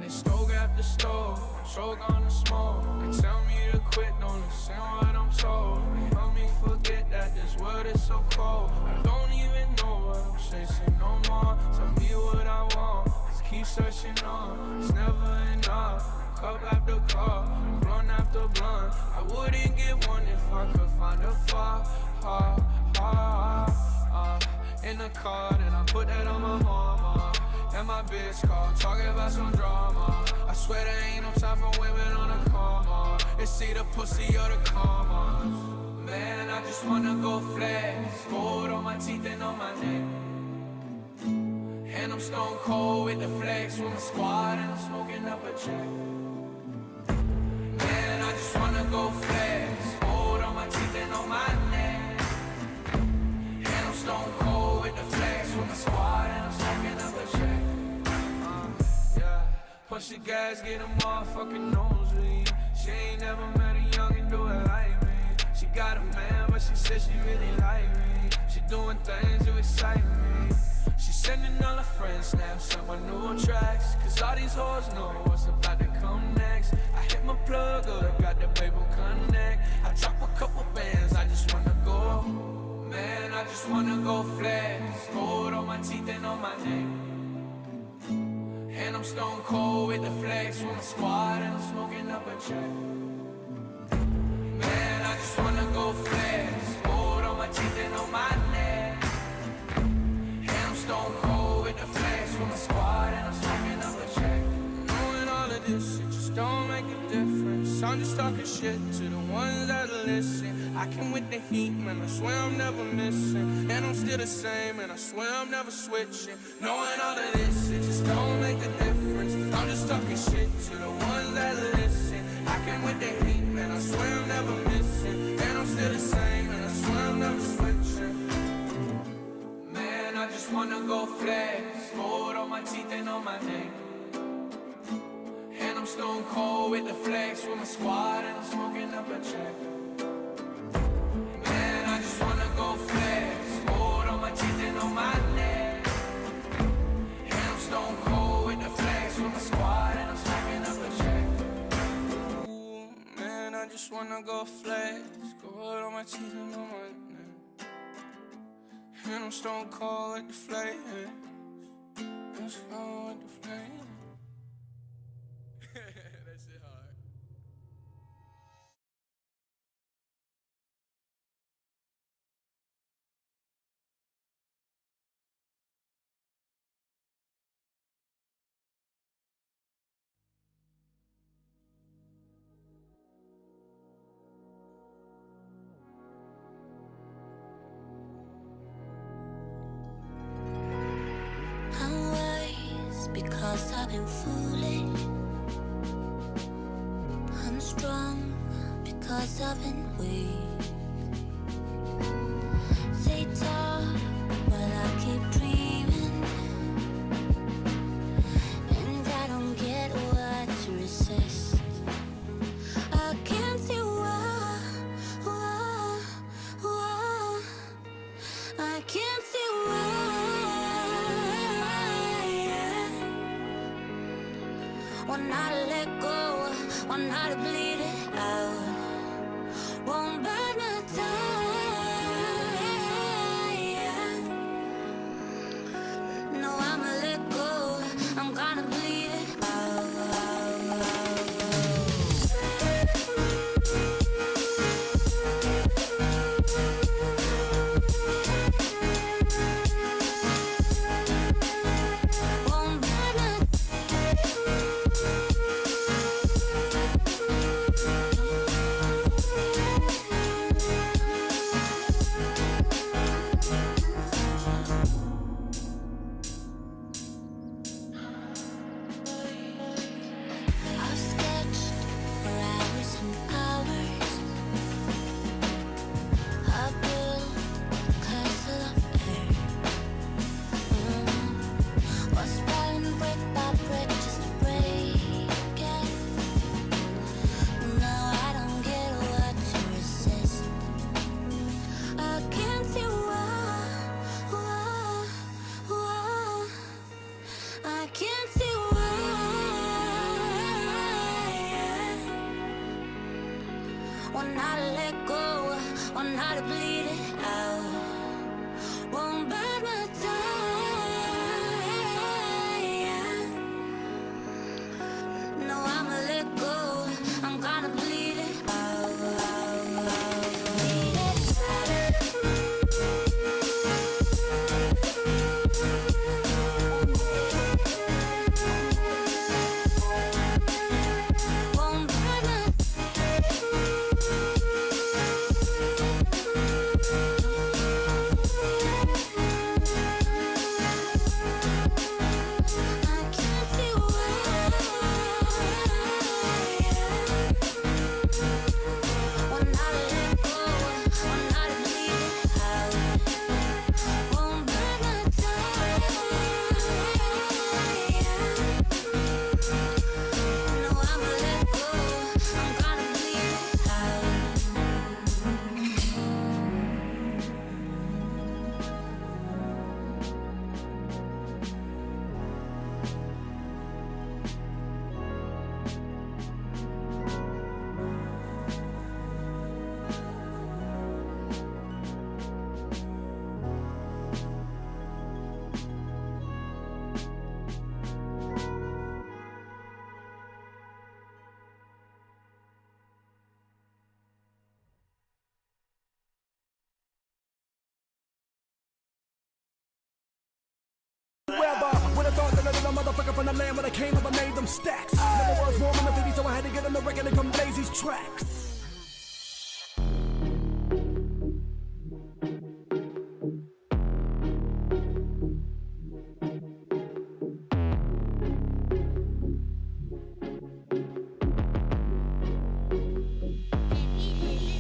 Running stove after stove, stroke on the smoke. They tell me to quit, don't listen what I'm told. They help me forget that this world is so cold. I don't even know what I'm chasing no more. Tell me what I want, just keep searching on. It's never enough, cup after cup, blunt after blunt. I wouldn't get one if I could find a far, in the car, then I put that on my mama. And my bitch called, talking about some drama. I swear there ain't no time for women on a coma. It's either pussy or the karma. Man, I just wanna go flex. Gold on my teeth and on my neck. And I'm stone cold with the flex with my squad, and I'm smoking up a check. Man, I just wanna go flex. Gold on my teeth and on my neck. And I'm stone cold with the flex with my squad, and I'm smoking up a check. Push the gas, get a motherfucking nosebleed. She ain't never met a youngin' do it like me. She got a man, but she said she really like me. She doing things to excite me. She sending all her friends snaps on my new tracks. Cause all these hoes know what's about to come next. I hit my plug up, got the paper connect. I drop a couple bands, I just wanna go. Man, I just wanna go flex. Gold on my teeth and on my neck. And I'm stone cold with the flex with my squad, and I'm smoking up a check. Man, I just wanna go flex. Gold on my teeth and on my neck. And I'm stone cold with the flex with my squad, and I'm smoking up a check. Knowing all of this, it just don't make a difference. I'm just talking shit to the ones that listen. I came with the heat, man, I swear I'm never missing. And I'm still the same, and I swear I'm never switching. Knowing all of this, it just don't make a difference. I'm just talking shit to the ones that listen. I came with the heat, man, I swear I'm never missing. And I'm still the same, and I swear I'm never switching. Man, I just wanna go flex. Gold on my teeth and on my neck. And I'm stone cold with the flex with my squad, and I'm smoking up a check. Man, I just wanna go flex. Gold on my teeth and on my neck. And I'm stone cold with the flex with my squad, and I'm smoking up a check. Ooh, man, I just wanna go flex. Gold on my teeth and on my neck. And I'm stone cold with the flex. I'm stone with the flex. That shit hard. I'm wise because I've been foolish. I'm strong because I've been weak. They talk while I keep dreaming, and I don't get what to resist. I can't see why, I can't see why. One night to let go, one night to bleed it out. Won't bide my time. No, I'ma let go, I'm gonna bleed it out. Won't bide my One how to let go, one how to bleed it out. Won't bite my time. No, I'ma let go. I'm gonna bleed it out. Bleed it won't bite my I can't feel why. One how to let go, one how to bleed it out. Won't bite my time. No, I'ma let go. I'm gonna bleed it out. When I thought that I did a motherfucker from the land when I came up, I made them stacks. Never was warm in the city, so I had to get on the record and come blaze these tracks.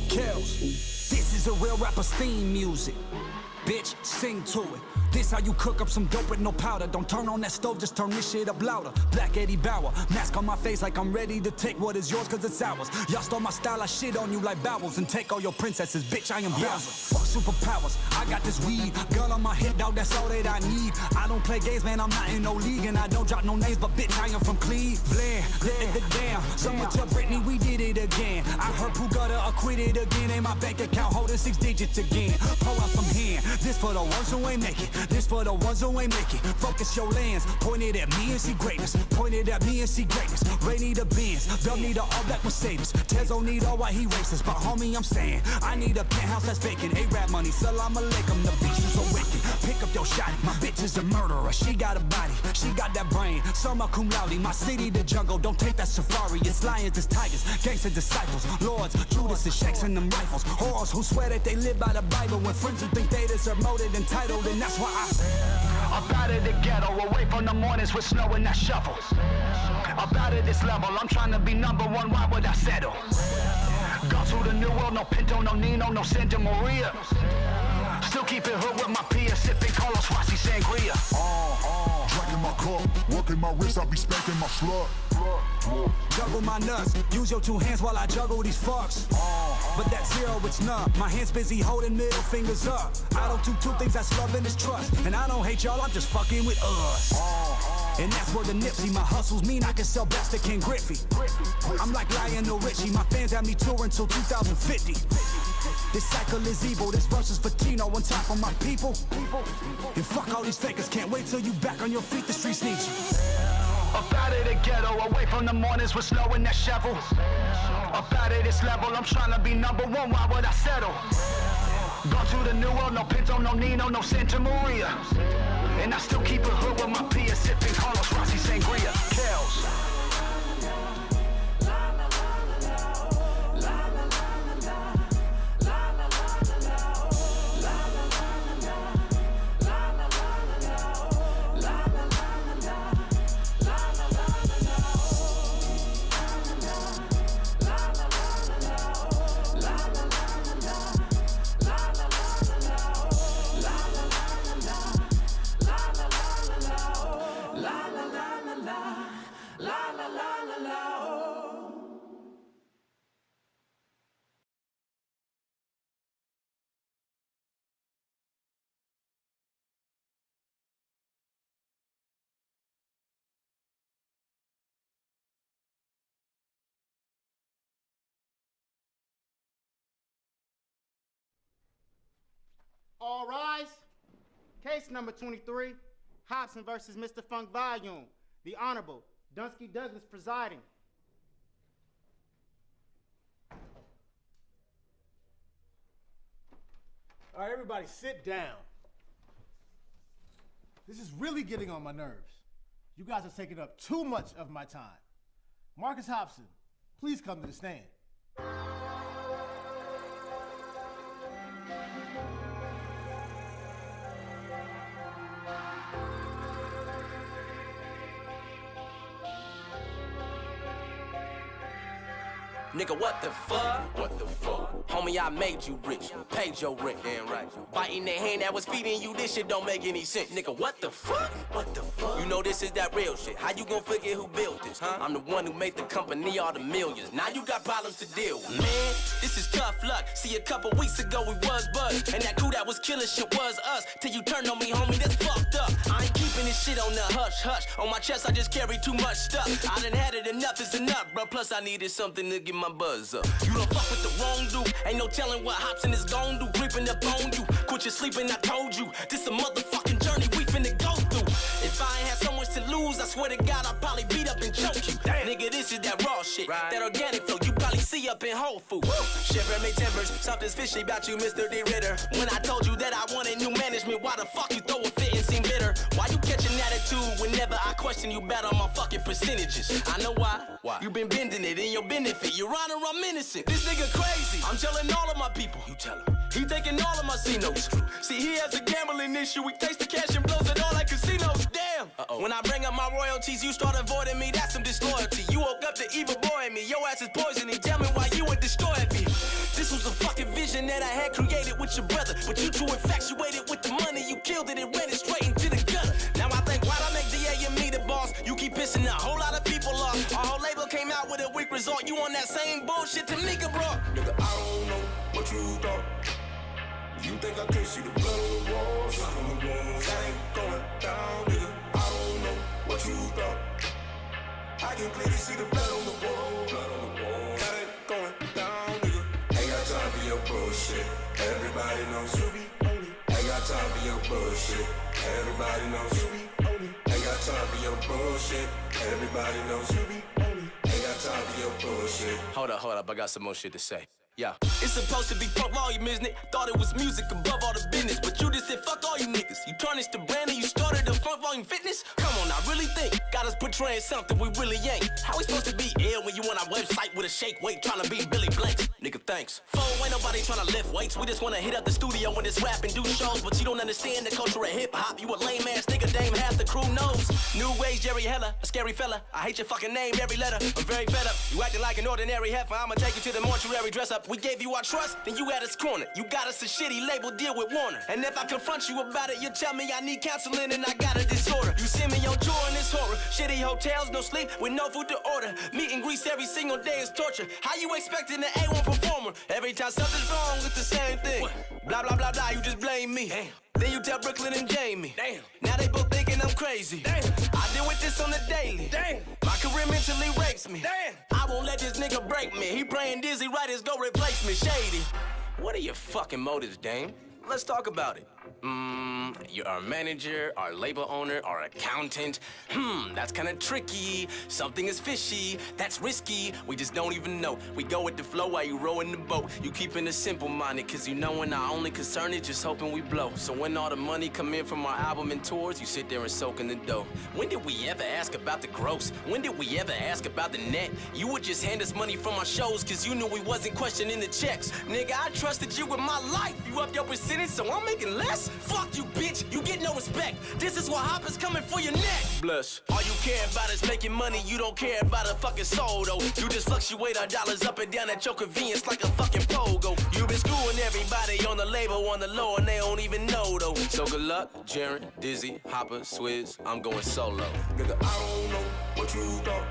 Kills. This is a real rapper's theme music. Bitch, sing to it. This how you cook up some dope with no powder. Don't turn on that stove, just turn this shit up louder. Black Eddie Bauer, mask on my face like I'm ready to take what is yours cause it's ours. Y'all stole my style, I shit on you like bowels and take all your princesses, bitch, I am Bowser. Fuck superpowers, I got this weed. Gun on my hip, dog, that's all that I need. I don't play games, man, I'm not in no league. And I don't drop no names, but bitch, I am from Cleveland. Let it down, someone tell Britney we did it again. I heard Pooh got acquitted again. And my bank account holding 6 digits again. Pull out some hand, this for the ones who ain't make it. This for the ones who ain't make it. Focus your lens, point it at me and see greatness. Point it at me and see greatness. Ray need a Benz, Dub need a all black Mercedes. Tezo need all white, he racist. But homie, I'm saying, I need a penthouse that's vacant. A-rap money, salam alaikum, the beach is so wicked. Pick up your shotty, my bitch is a murderer. She got a body, she got that brain. Summa cum laude, my city the jungle. Don't take that safari, it's lions, it's tigers. Gangster disciples, lords, Judas is shakes and them rifles. Whores who swear that they live by the Bible. When friends who think they deserve more than entitled, and that's why I'm out of the ghetto, away from the mornings with snow and that shovel. Up out of this level, I'm trying to be number one, why would I settle? Go to the new world, no Pinto, no Nino, no Santa Maria. Still keep it hood with my Pia, sipping Carlos Rossi Sangria. Drinking my cup, working my wrist, I be spanking my slut. Juggle my nuts, use your 2 hands while I juggle these fucks. But that zero, it's none. My hands busy holding middle fingers up. I don't do 2 things, that's love and it's trust. And I don't hate y'all, I'm just fucking with us. And that's where the Nipsey, my hustles mean I can sell best to Ken Griffey. I'm like Lionel Richie, my fans have me touring till 2050. This cycle is evil, this verse is for Tino on top of my people. And fuck all these fakers, can't wait till you back on your feet, the streets need you. Up out of the ghetto, away from the mornings with snow and that shovel. Up out of this level, I'm trying to be number one, why would I settle? Go to the new world, no Pinto, no Nino, no Santa Maria. And I still keep it hood with my Pia, sipping Carlos Rossi Sangria. Kells. La la All rise. Case number 23, Hobson versus Mr. Funk Volume. The Honorable Dunsky Douglas presiding. All right, everybody sit down. This is really getting on my nerves. You guys are taking up too much of my time. Marcus Hobson, please come to the stand. Nigga, what the fuck? What the fuck? Homie, I made you rich, paid your rent. Damn right. Biting the hand that was feeding you, this shit don't make any sense. Nigga, what the fuck? What the fuck? You know this is that real shit. How you gon' forget who built this? Huh? I'm the one who made the company all the millions. Now you got problems to deal with. Man, this is tough luck. See, a couple weeks ago we was buzzed, and that crew that was killing shit was us. Till you turned on me, homie, that's fucked up. I ain't keeping this shit on the hush hush. On my chest, I just carry too much stuff. I done had it, enough is enough, bro. Plus I needed something to get my buzz up. You don't fuck with the wrong dude. Ain't no telling what Hobson is gon' do. Creeping up on you. Quit your sleeping, I told you. This a motherfucking journey we finna go through. If I ain't had so much to lose, I swear to God, I'll probably beat up and choke you. Damn. Nigga, this is that raw shit. Right. That organic flow you probably see up in Whole Foods. Shiver me timbers. Something's fishy about you, Mr. D. Ritter. When I told you that I wanted new management, why the fuck you throw a fit and seem bitter? Why you catch an attitude whenever I question you bad on my fucking percentages? I know why. Why? You been bending it in your benefit. Your Honor, I'm innocent. This nigga crazy. I'm telling all of my people. You tell him. He taking all of my C-notes. See, he has a gambling issue. He takes the cash and blows it all like casinos. Damn. When I bring up my royalties, you start avoiding me. That's some disloyalty. You woke up to evil boy in me. Your ass is poisoning. Tell me why you would destroy me. This was a fucking vision that I had created with your brother. But you too infatuated with the money. You killed it and ran it straight into the gutter. Now I think, why'd I make DA and me the boss? You keep pissing a whole lot of people off. Our whole label came out with a weak result. You on that same bullshit Tamika brought. Nigga, I don't know what you thought. You think I can't see the blood on the walls? That ain't going down, nigga. I don't know what you thought. I can clearly see the blood on the wall. That ain't going down, nigga. Ain't got time for your bullshit. Everybody knows you be on it. Ain't got time for your bullshit. Everybody knows you be on it. Ain't got time for your bullshit. Everybody knows you be on it. Ain't got time for your bullshit. Hold up, I got some more shit to say. Yeah, it's supposed to be funk volume, isn't it? Thought it was music above all the business, but you just said fuck all you niggas. You tarnished the brand and you started the funk volume fitness? Come on, I really think got us portraying something we really ain't. How we supposed to be ill when you on our website with a shake weight trying to be Billy Blanks? Nigga, thanks. Ain't nobody trying to lift weights. We just wanna hit up the studio when it's rap and do shows, but you don't understand the culture of hip hop. You a lame ass nigga, dame half the crew knows. New age Jerry Heller, a scary fella. I hate your fucking name, every letter. I'm very fed up. You acting like an ordinary heifer. I'ma take you to the mortuary dress up. We gave you our trust, then you at us corner. You got us a shitty label deal with Warner. And if I confront you about it, you tell me I need counseling and I got a disorder. You send me on tour and it's horror. Shitty hotels, no sleep, with no food to order. Meet and grease every single day is torture. How you expecting an A1 performer? Every time something's wrong, it's the same thing. What? Blah, blah, blah, blah, you just blame me. Damn. Then you tell Brooklyn and Jamie. Damn. Now they both thinking I'm crazy. Damn. I deal with this on the daily. Damn. My career mentally rapes me. Damn. I won't let this nigga break me. He praying Dizzy Writers go replace me. Shady. What are your fucking motives, Dame? Let's talk about it. You're our manager, our label owner, our accountant. That's kinda tricky. Something is fishy, that's risky. We just don't even know. We go with the flow while you rowing the boat. You keeping it simple-minded, cause you know when our only concern is just hoping we blow. So when all the money come in from our album and tours, you sit there and soak in the dough. When did we ever ask about the gross? When did we ever ask about the net? You would just hand us money from our shows, cause you knew we wasn't questioning the checks. Nigga, I trusted you with my life. You up your percentage, so I'm making less? Fuck you, bitch. You get no respect. This is what Hopper's coming for your neck. Bless. All you care about is making money. You don't care about a fucking soul, though. You just fluctuate our dollars up and down at your convenience like a fucking pogo. You been screwing everybody on the label on the low and they don't even know, though. So good luck, Jaren, Dizzy, Hopper, Swizz. I'm going solo. Nigga, I don't know what you thought.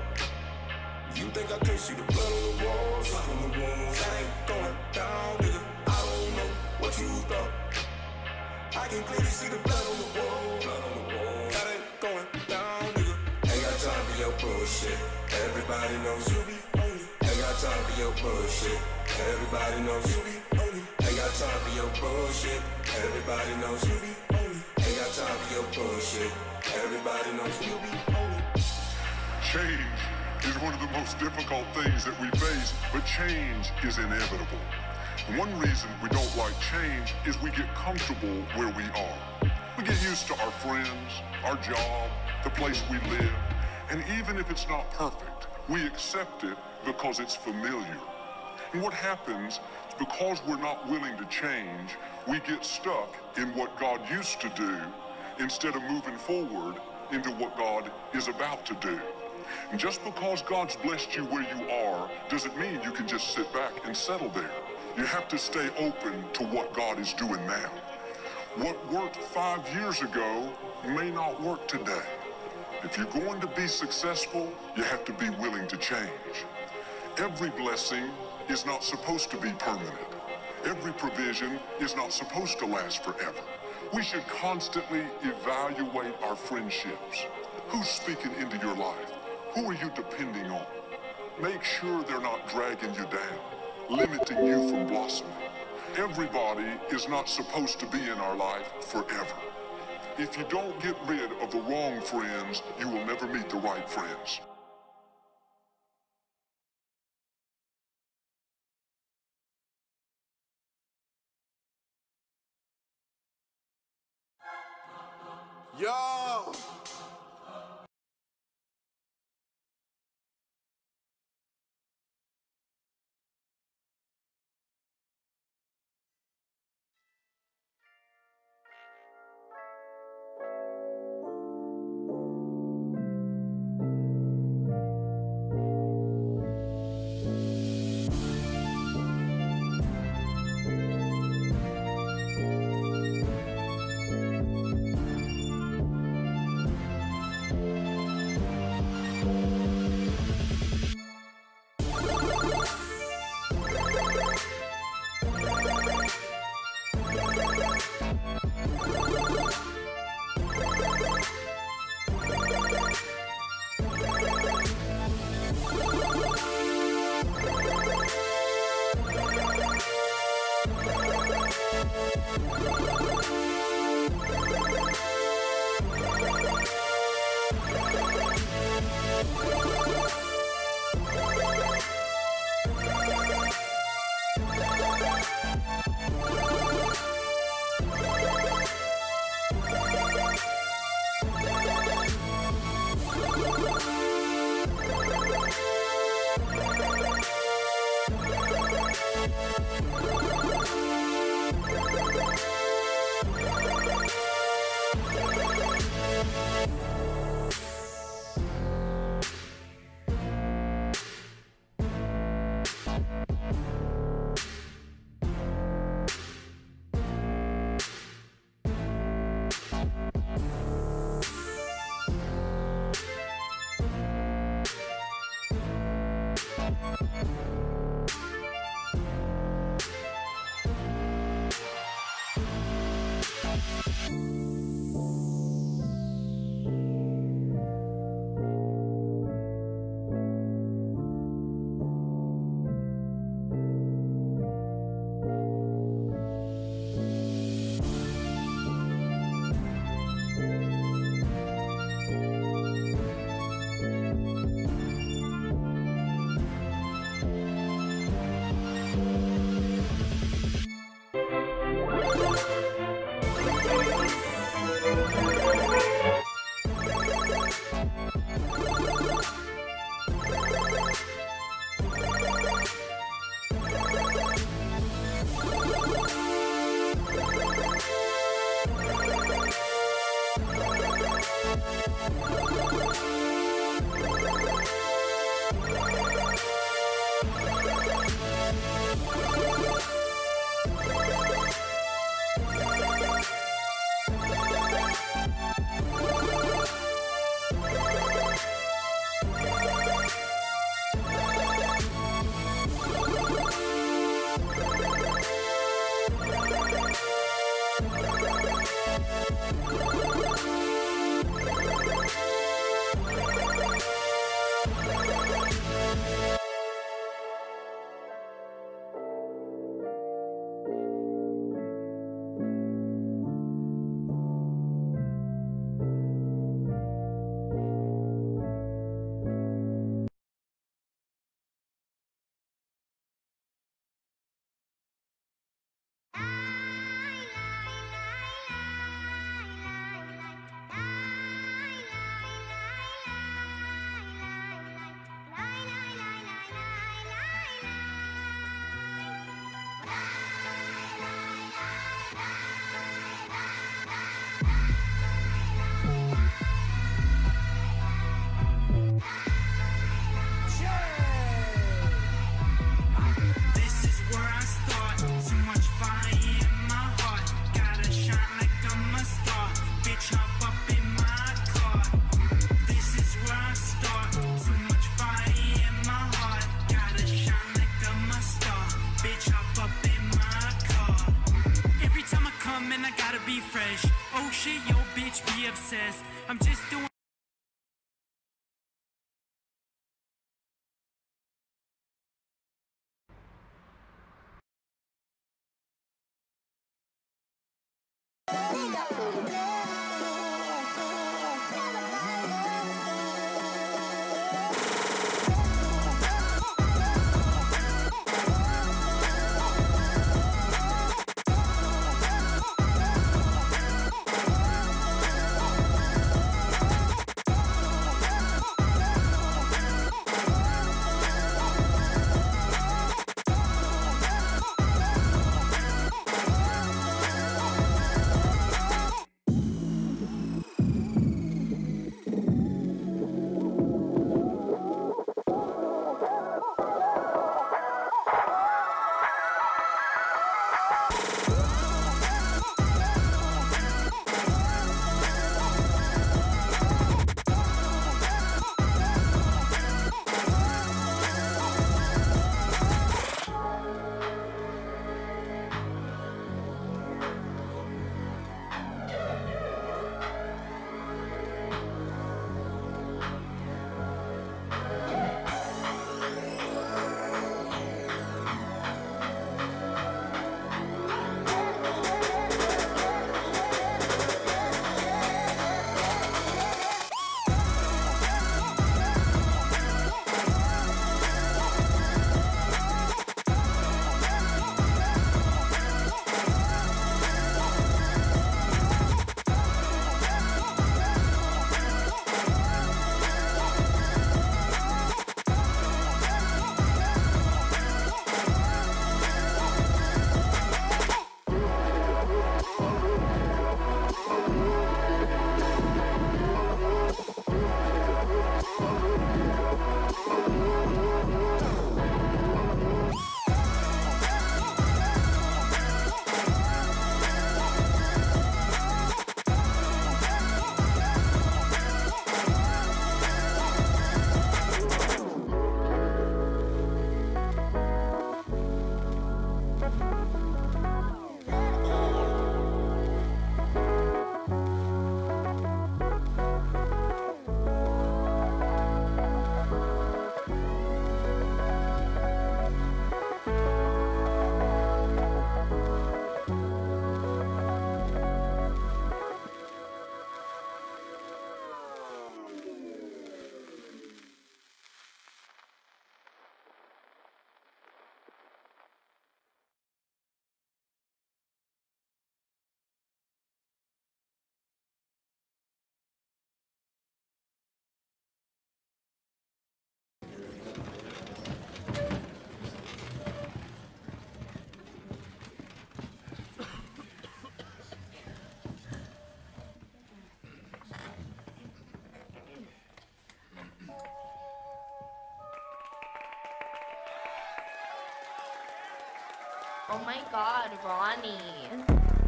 You think I can't see the blood on the walls? That ain't going down, nigga. I don't know what you thought. I can clearly see the blood on the wall. That ain't going down, nigga. Ain't got time for your bullshit. Everybody knows you be on it. Ain't got time for your bullshit. Everybody knows you be on it. Ain't got got time for your bullshit. Everybody knows you be on it. Ain't got time for your bullshit. Everybody knows you be on it. Change is one of the most difficult things that we face, but change is inevitable. And one reason we don't like change is we get comfortable where we are. We get used to our friends, our job, the place we live, and even if it's not perfect, we accept it because it's familiar. And what happens is because we're not willing to change, we get stuck in what God used to do instead of moving forward into what God is about to do. And just because God's blessed you where you are doesn't mean you can just sit back and settle there. You have to stay open to what God is doing now. What worked 5 years ago may not work today. If you're going to be successful, you have to be willing to change. Every blessing is not supposed to be permanent. Every provision is not supposed to last forever. We should constantly evaluate our friendships. Who's speaking into your life? Who are you depending on? Make sure they're not dragging you down, limiting you from blossoming. Everybody is not supposed to be in our life forever. If you don't get rid of the wrong friends, you will never meet the right friends. Yo! Oh shit, yo bitch be obsessed. I'm just doing Oh my god, Ronnie.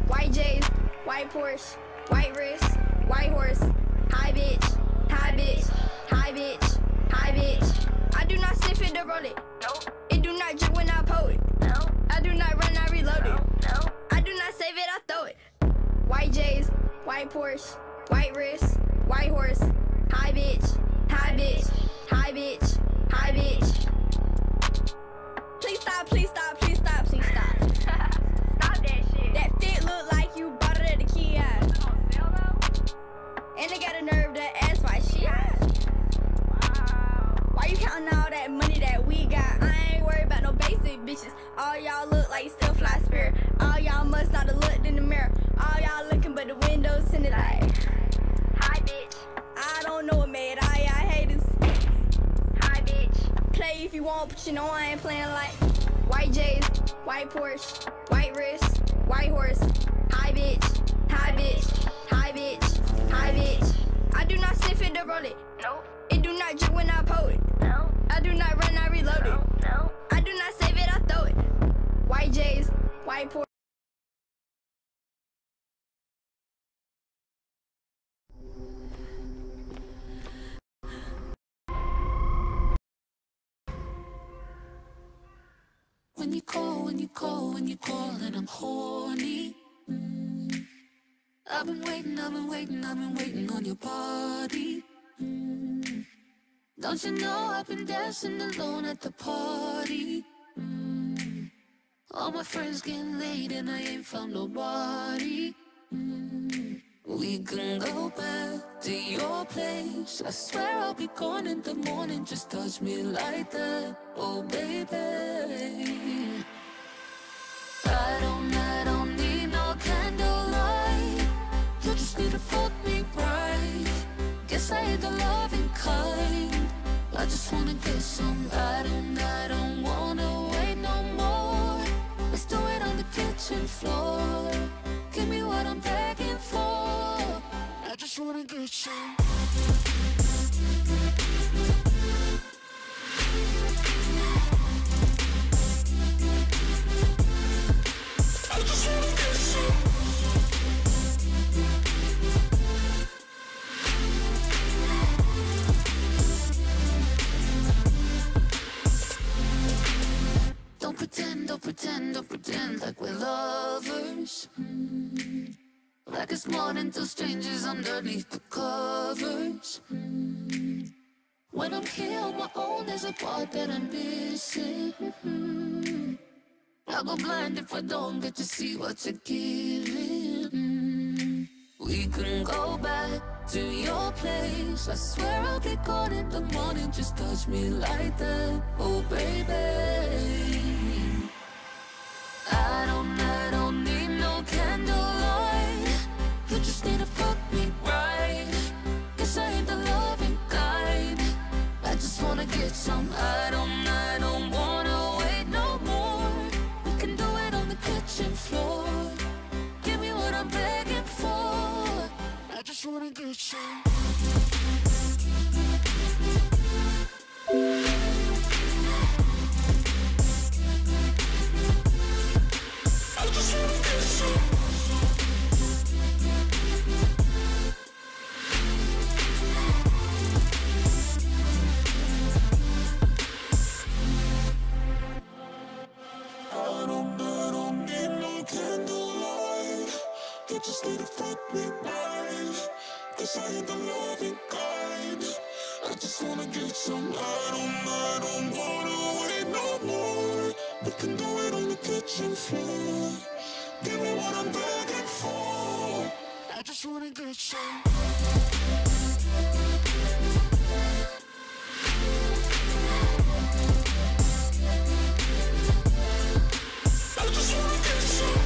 White J's, white Porsche, white wrist, white horse, high bitch, high bitch, high bitch, high bitch. I do not sniff it to roll it. Nope. It do not drip when I pull it. No. I do not run, I reload it. No. I do not save it, I throw it. White J's, white Porsche, white wrist, white horse, high bitch, high bitch, high bitch, high bitch. Please stop, please stop, please stop, please stop. Stop that shit. That fit look like you bought it at the kiosk. And they got a nerve to ask why she asked. Wow. Why you counting all that money that we got? I ain't worried about no basic bitches. All y'all look like still fly spirit. All y'all must not have looked in the mirror. All y'all looking but the windows in the light. Hi, bitch. I don't know what made all y'all haters. Hi, bitch. Play if you want, but you know I ain't playing like white J's, white Porsche, white wrist, white horse, high bitch, high bitch, high bitch, high bitch. I do not sniff it to roll it. Nope. It do not drip when I pull it. No. I do not run, I reload it. No. I do not save it, I throw it. White J's, white Porsche. When you call, and I'm horny. I've been waiting on your body. Don't you know I've been dancing alone at the party? All my friends getting laid and I ain't found nobody. We can go back to your place. I swear I'll be gone in the morning. Just touch me like that, oh baby. I don't need no candlelight. You just need to fuck me right. Guess I ain't the loving kind. I just wanna get some. I don't wanna wait no more. Let's do it on the kitchen floor. Give me what I'm begging for. I just wanna get some. I just wanna get some. Don't pretend like we're lovers. Like it's more than two strangers underneath the covers. When I'm here on my own, there's a part that I'm missing. I'll go blind if I don't get to see what you're giving. We can go back to your place. I swear I'll be gone in the morning. Just touch me like that, oh baby. I don't need no candlelight. You just need to fuck me right. Guess I ain't the loving kind. I just wanna get some. I don't wanna wait no more. We can do it on the kitchen floor. Give me what I'm begging for. I just wanna get some. I just wanna get some. I don't need no candlelight. You just need to fuck me right. Guess I ain't the loving kind. I just wanna get some. I don't wanna wait no more. We can do it on the kitchen floor. Give me what I'm begging for. I just wanna get some. I just wanna get some.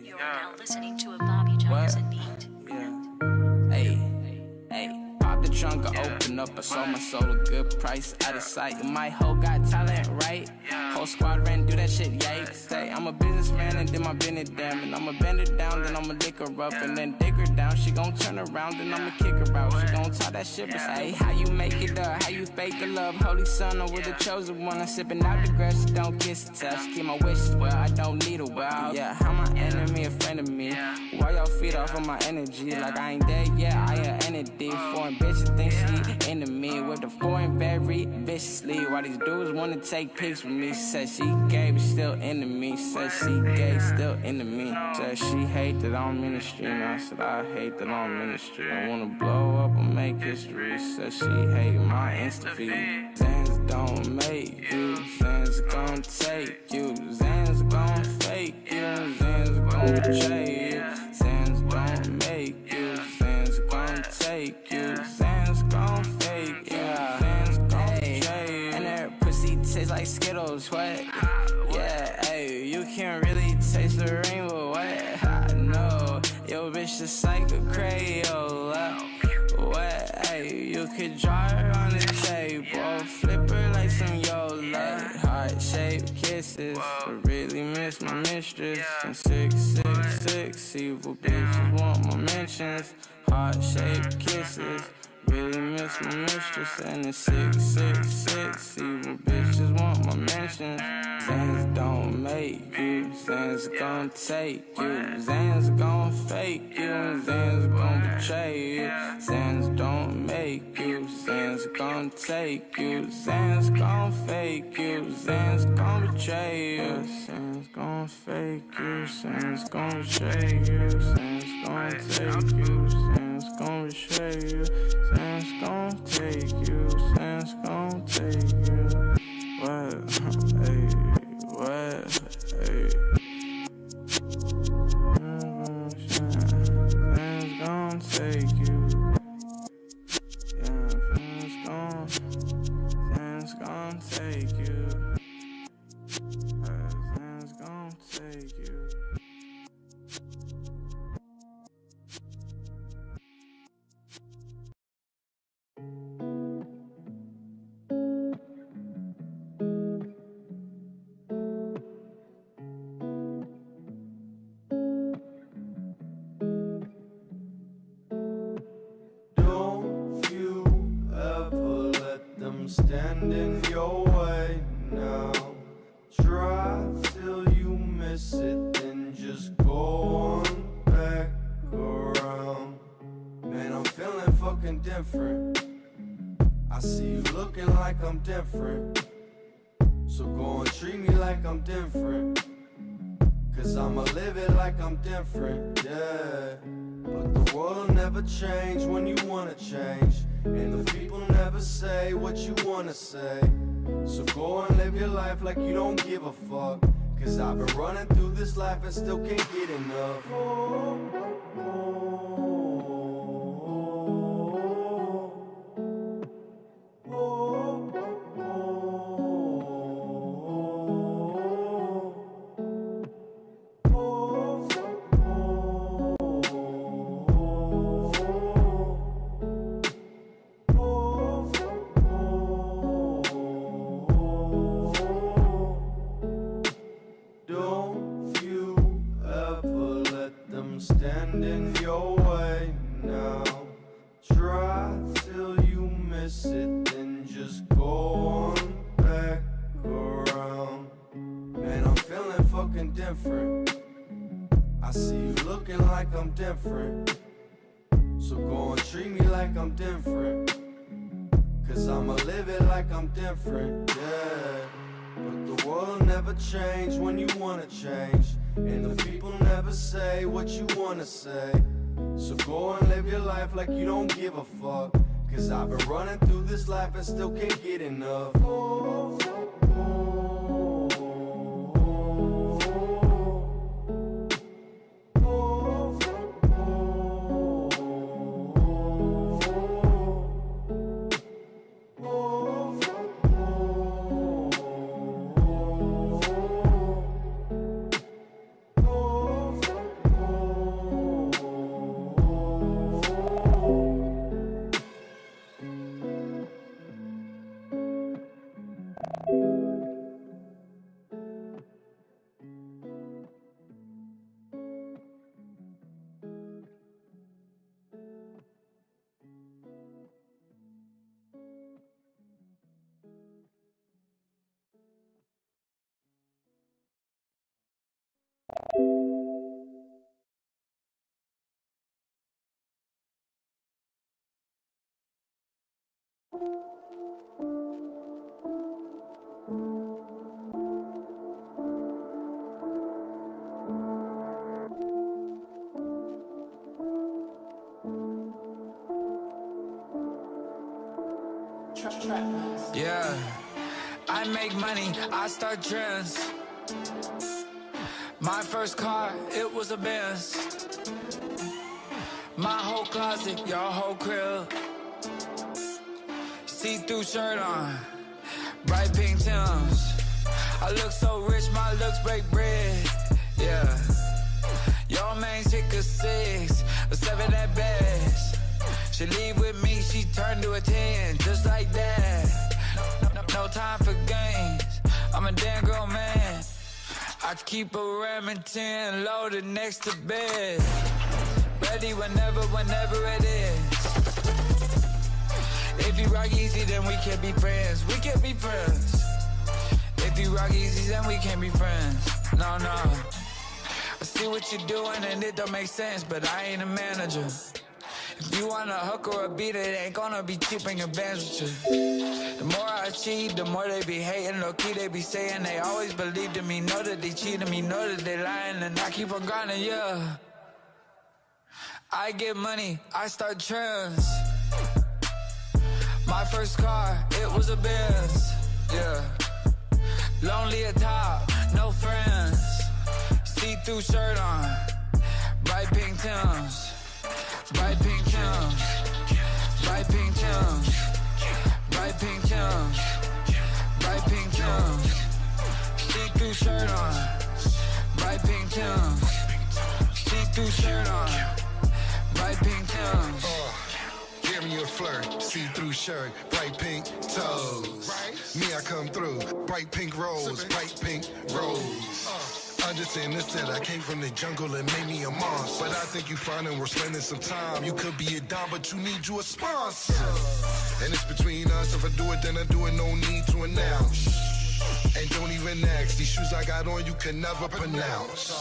You're now listening to a Bobby Johnson beat. Pop the trunk, I open up, I sold my soul a good price, out of sight. My hoe got talent, right? Whole squad ran, do that shit, yikes. Say, I'm a businessman and then my business damn. And I'ma bend her down, then I'ma lick her up. And then dig her down, she gon' turn around, then I'ma kick her out. She gon' talk that shit, but say, how you make it up? How you fake the love? Holy son, or with the chosen one. I'm sipping out the grass, don't kiss the touch. Keep my wishes well, I don't need a wow. Yeah, how my enemy a friend of me? Why y'all feed off of my energy? Like I ain't dead, yeah, I an entity. Foreign bitches think she into me. With the foreign very viciously. Why these dudes wanna take pics with me? Said she gay, but still into me. Said she gay, still into me. Said she hate that I'm ministry. And I said I hate that I'm ministry. I wanna blow up and make history. Said she hate my Insta feed. Zans don't make you, Zans gon' take you. Zans gon' betray you. Sins don't make you. Sins gon' take you. Sins gon' fake you. Sins gon' betray you. And that pussy tastes like Skittles, what? Yeah, ayy, you can really taste the rainbow, what? I know, yo bitch just like a Crayola. What, ayy, you could draw her on the table, flip her like some Yola. Heart-shaped kisses, I really miss my mistress. And 666, evil bitches want my mentions. Heart-shaped kisses, really miss my mistress. And it's 666, evil bitches want my mentions. Sins don't make you, sins gon' take you. Sins gon' fake you, sins gon' betray you. Sins don't make you, sins gon' take you. Sins gon' fake you, sins gon' betray you. Sins gon' fake you, sins gon' betray you. Sins gon' take you, sins gon' betray you. Sins gon' take you, sins gon' take you. What? Hey, what? Hey. Sins gon' take you. Yeah, sins gon' take you. Sins gon' take you. Stand in your way now. Try till you miss it, then just go on back around. Man, I'm feeling fucking different. I see you looking like I'm different. So go and treat me like I'm different. Cause I'ma live it like I'm different, yeah. But the world will never change when you wanna change. And the people never say what you wanna say. So go and live your life like you don't give a fuck. Cause I've been running through this life and still can't get enough. Stand in your way now. Try till you miss it, then just go on back around. Man, I'm feeling fucking different. I see you looking like I'm different. So go and treat me like I'm different. Cause I'ma live it like I'm different, yeah. But the world never change when you wanna change. And the people never say what you wanna say. So go and live your life like you don't give a fuck. Cause I've been running through this life and still can't get enough. Yeah, I make money, I start trends. My first car, it was a Benz. My whole closet, your whole crib. See-through shirt on, bright pink Timbs. I look so rich, my looks break bread. Yeah. Your main chick a 6, a 7 at best. She leave with me, she turn to a 10, just like that. No time for games, I'm a damn grown man. I keep a Remington loaded next to bed. Ready whenever it is. If you rock easy, then we can be friends. We can be friends. If you rock easy, then we can't be friends. No, no. I see what you're doing and it don't make sense, but I ain't a manager. If you want a hook or a beat, it ain't gonna be cheap and advance with you. The more I achieve, the more they be hating. Low-key, they be saying they always believed in me. Know that they cheated me, know that they lying, and I keep on grinding, yeah. I get money, I start trends. My first car, it was a Benz, yeah. Lonely at top, no friends. See-through shirt on, bright pink Timbs. Bright pink Timbs, bright pink Timbs, bright pink Timbs, bright pink Timbs. See-through shirt on, bright pink Timbs. See-through shirt on, bright pink Timbs. Give me a flirt, see-through shirt, bright pink toes. Me, I come through, bright pink rose, bright pink rose. Understand this, that I came from the jungle and made me a monster. But I think you fine and we're spending some time. You could be a dime, but you need you a sponsor. And it's between us, if I do it, then I do it, no need to announce. And don't even ask, these shoes I got on you can never pronounce.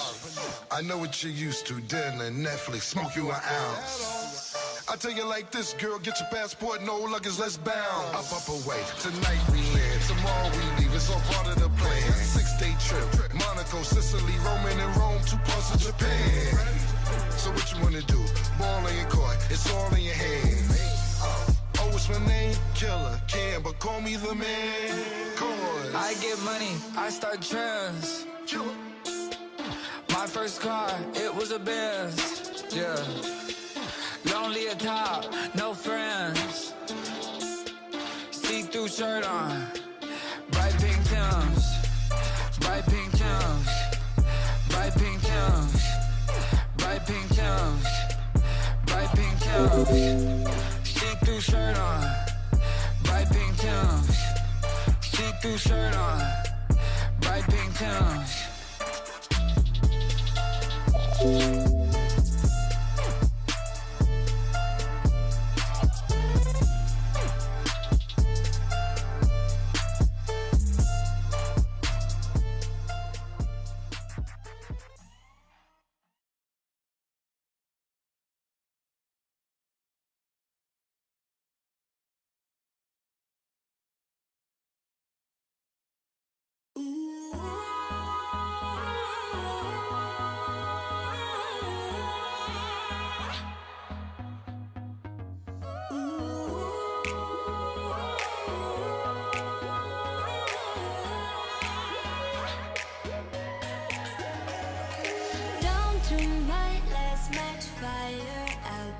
I know what you're used to, dinner, Netflix, smoke you an ounce. I tell you like this, girl, get your passport, no luggage, let's bounce. Up away, tonight we land, tomorrow we leave, it's all part of the plan. 6-day trip, Monaco, Sicily, Roman and Rome, 2 parts of Japan. So what you wanna do? Ball in your court, it's all in your hands. Oh, what's my name? Killer, can, but call me the man. Cause I get money, I start trends. My first car, it was a Benz, yeah. Lonely at top, no friends. See-through shirt on, bright pink Timbs, bright pink Timbs, bright pink Timbs, bright pink Timbs, bright pink Timbs. See-through shirt on, bright pink Timbs. See-through shirt on, bright pink Timbs.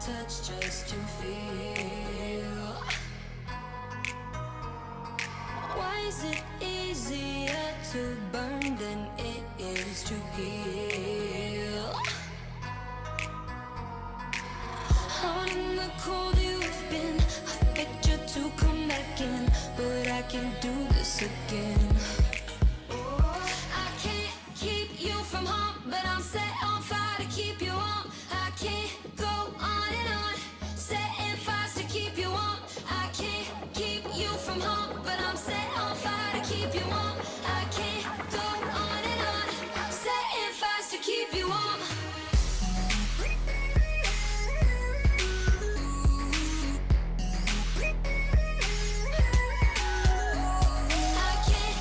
Touch just to feel. Why is it easier to burn than it is to heal? Out in the cold you've been, I begged you to come back in, but I can't do this again. I can't keep you from home, but I'm set on fire to keep you warm. I can't go on and on, setting fires to keep you warm. I can't keep you from home, but I'm set on fire to keep you warm. I can't go on and on, setting fires to keep you warm. I can't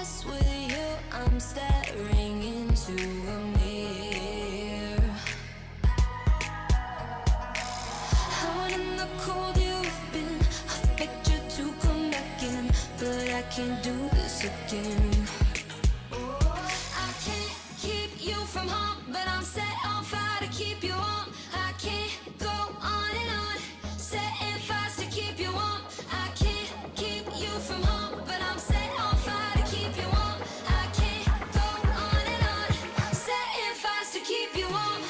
obsessed with you. I'm staring into a mirror. Out in the cold you've been, I begged you to come back in, but I can't do this again. I can't keep you from home, but I'm set on fire to keep you warm. I can't go on and on, setting fires to keep you warm. I can't keep you from home, but I'm set on fire to keep you warm. I can't go on and on, setting fires to keep you warm.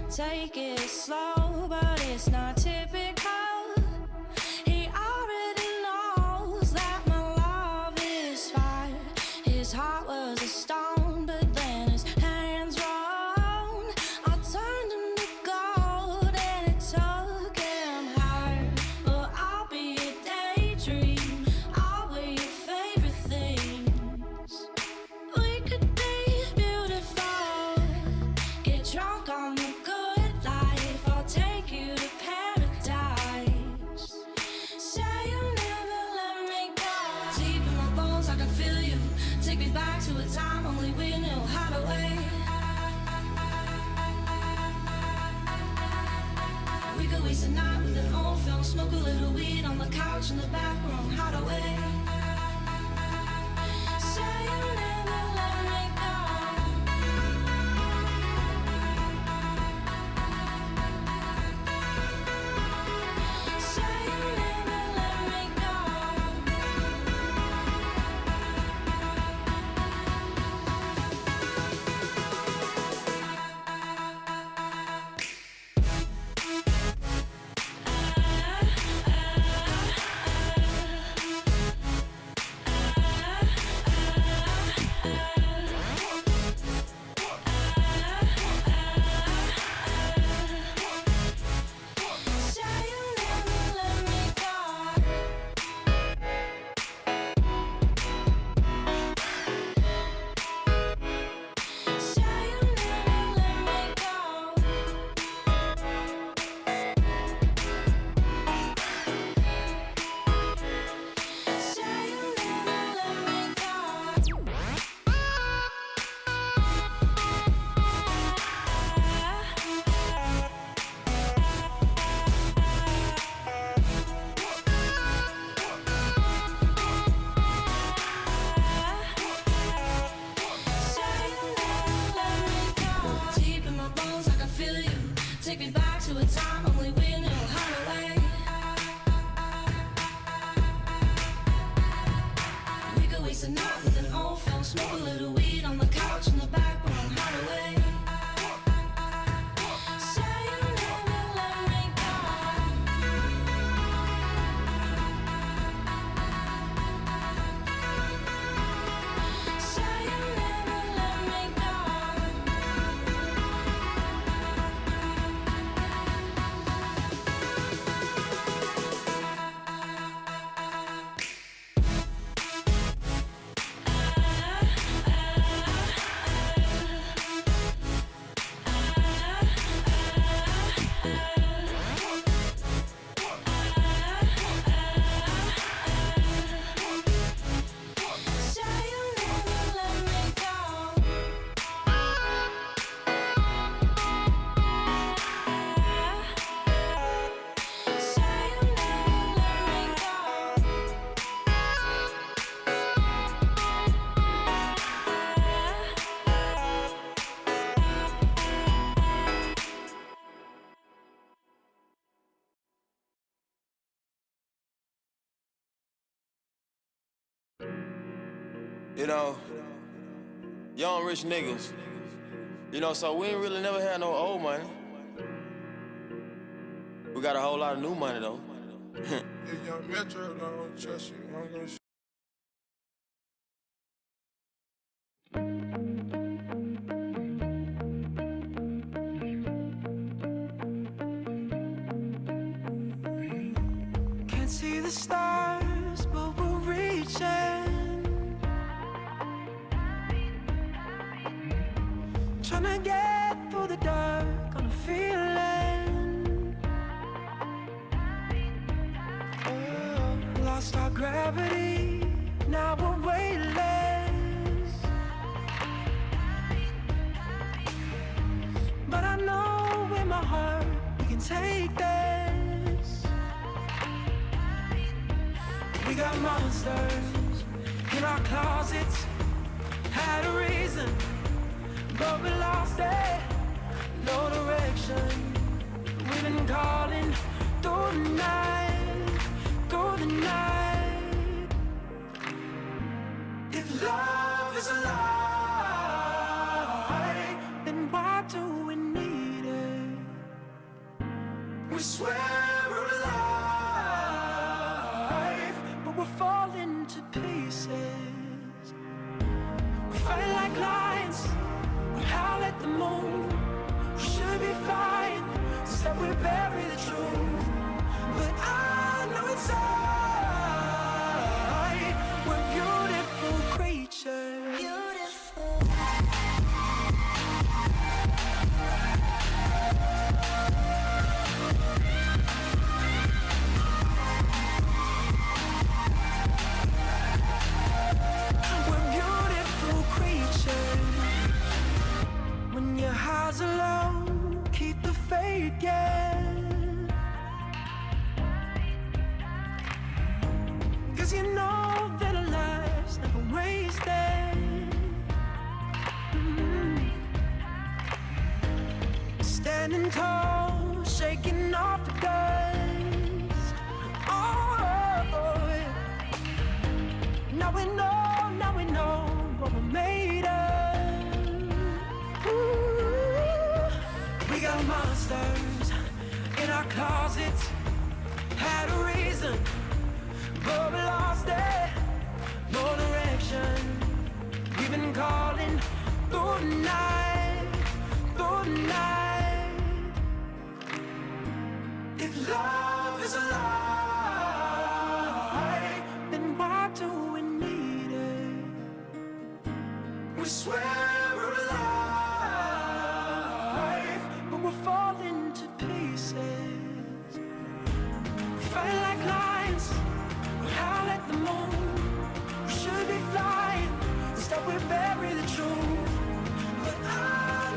Take it slow, but it's not typical. He already knows that my love is fire. His heart was a stone, but then his hands rolled. I turned him to gold and it took him higher. Well, I'll be a daydream, I'll wear your favorite things. We could be beautiful, get drunk on the good life. I'll take you to paradise. Say you'll never let me go. Deep in my bones, I can feel you. Take me back to a time only we knew how to wait. We could waste a night with an old film, smoke a little weed on the couch in the back room, how to wait. Say you'll never let me go. Say you'll never let me go. Facing up with an old film, smoke a little weed on the couch in the back room, hideaway. Say you never let me go. Say you never let me go. You know, young rich niggas. You know, so we ain't really never had no old money. We got a whole lot of new money though. If young Metro don't trust you, I'm gonna Can't see the stars, but we're reaching. Tryna get through the dark on a feeling. Lost our gravity, now we're weightless. But I know in my heart we can take this. We got monsters in our closets, had a reason, but we lost it, no direction. We've been calling through the night, through the night. If love is a lie, then why do we need it? We swear we're alive, but we're falling to pieces. We fight like lions, we howl at the moon. We should be fine, instead we bury the truth. But I know inside we're beautiful creatures. Beautiful. We're beautiful creatures. When your highs are low, keep the faith, yeah. 'Cause you know that our lives never wasted. Standing tall, shaking off the dust. Oh, yeah. Now we know what we're made of. Ooh, we got monsters in our closets, had a reason, but we lost it, no direction. We've been calling through the night, through the night. If love is a lie, then why do we need it? We swear we're alive, but we're falling to pieces. We fight like lions, we howl at the moon. We should be flying, instead we bury the truth. But I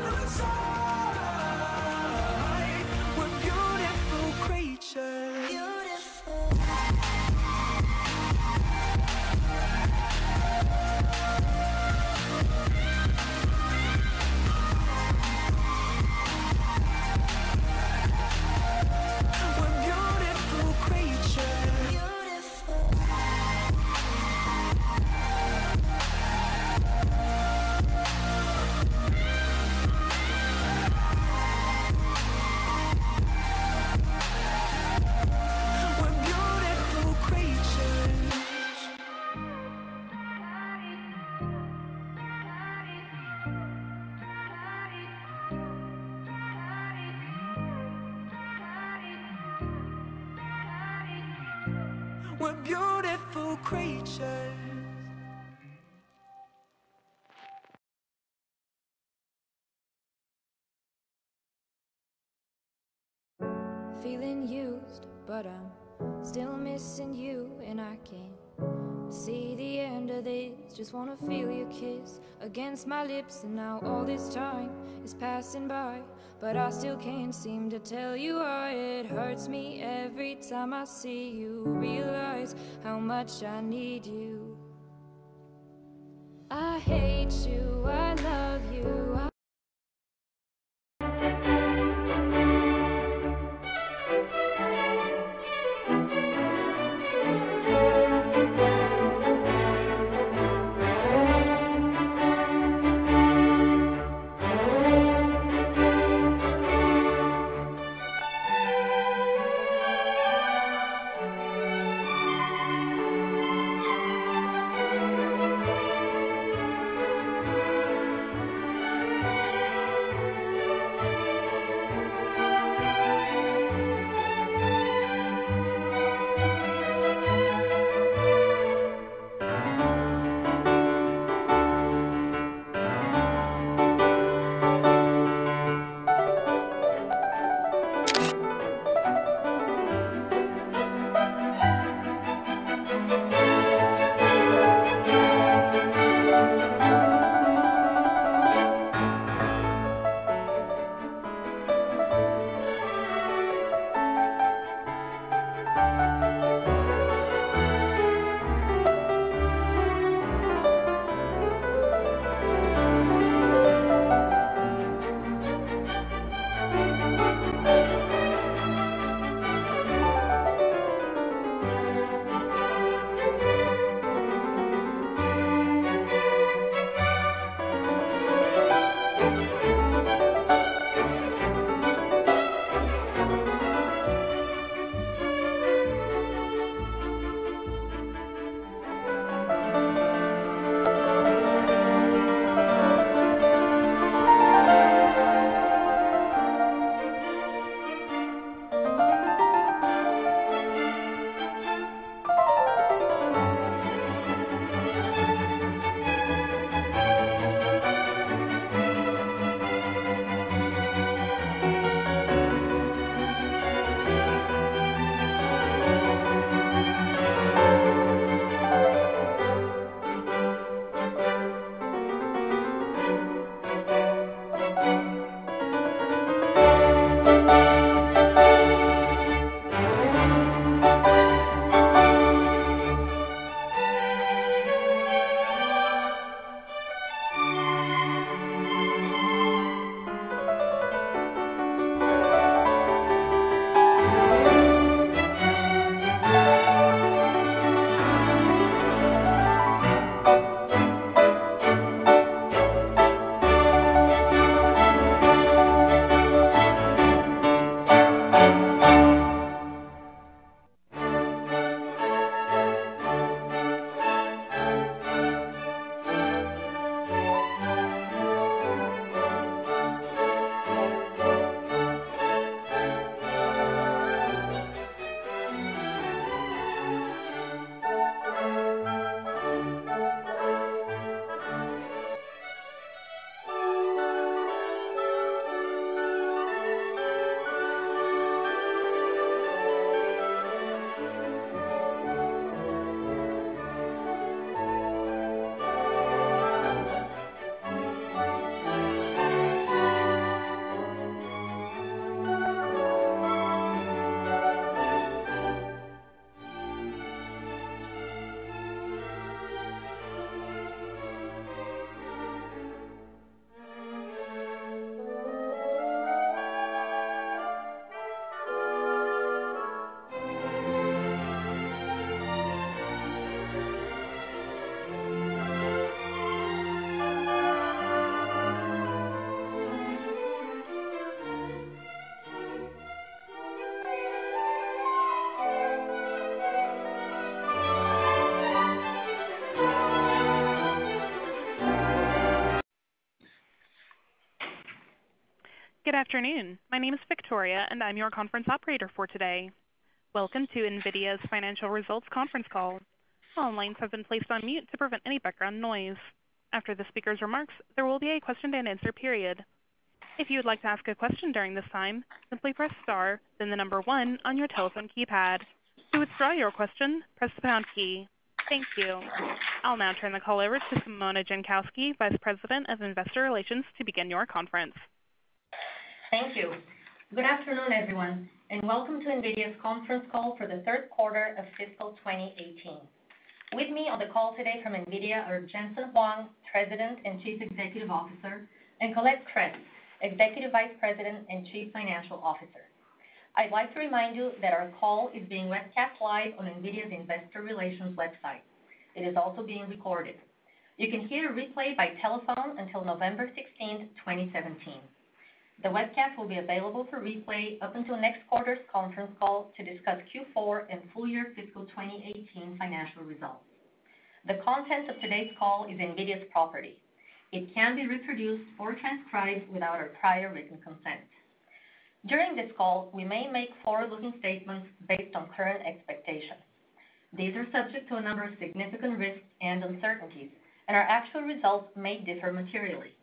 know inside we're beautiful creatures. Beautiful. We're beautiful creatures. Feeling used, but I'm still missing you, and I can't see the end of this. Just wanna feel your kiss against my lips, and now all this time is passing by, but I still can't seem to tell you why. It hurts me every time I see you, realize how much I need you. I hate you, I love you, Good afternoon. My name is Victoria, and I'm your conference operator for today. Welcome to NVIDIA's financial results conference call. All lines have been placed on mute to prevent any background noise. After the speaker's remarks, there will be a question and answer period. If you would like to ask a question during this time, simply press star, then the number 1 on your telephone keypad. To withdraw your question, press the pound key. Thank you. I'll now turn the call over to Simona Jankowski, Vice President of Investor Relations, to begin your conference. Thank you. Good afternoon, everyone, and welcome to NVIDIA's conference call for the third quarter of fiscal 2018. With me on the call today from NVIDIA are Jensen Huang, President and Chief Executive Officer, and Colette Kress, Executive Vice President and Chief Financial Officer. I'd like to remind you that our call is being webcast live on NVIDIA's Investor Relations website. It is also being recorded. You can hear a replay by telephone until November 16, 2017. The webcast will be available for replay up until next quarter's conference call to discuss Q4 and full year fiscal 2018 financial results. The content of today's call is NVIDIA's property. It can be reproduced or transcribed without our prior written consent. During this call, we may make forward-looking statements based on current expectations. These are subject to a number of significant risks and uncertainties, and our actual results may differ materially.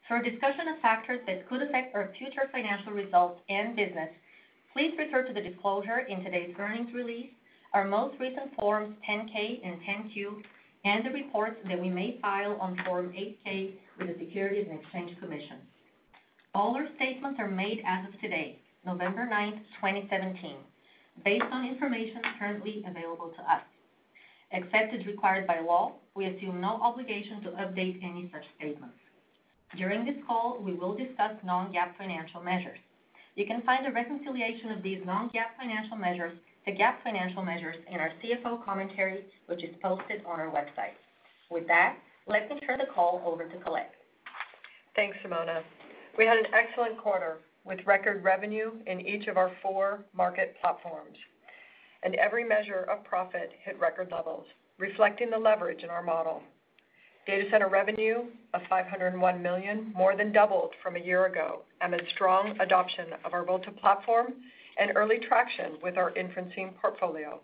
For a discussion of factors that could affect our future financial results and business, please refer to the disclosure in today's earnings release, our most recent Forms 10-K and 10-Q, and the reports that we may file on Form 8-K with the Securities and Exchange Commission. All our statements are made as of today, November 9, 2017, based on information currently available to us. Except as required by law, we assume no obligation to update any such statements. During this call, we will discuss non-GAAP financial measures. You can find a reconciliation of these non-GAAP financial measures to GAAP financial measures in our CFO commentary, which is posted on our website. With that, let me turn the call over to Colette. Thanks, Simona. We had an excellent quarter with record revenue in each of our 4 market platforms, and every measure of profit hit record levels, reflecting the leverage in our model. Data center revenue of $501 million more than doubled from a year ago amid strong adoption of our Volta platform and early traction with our inferencing portfolio.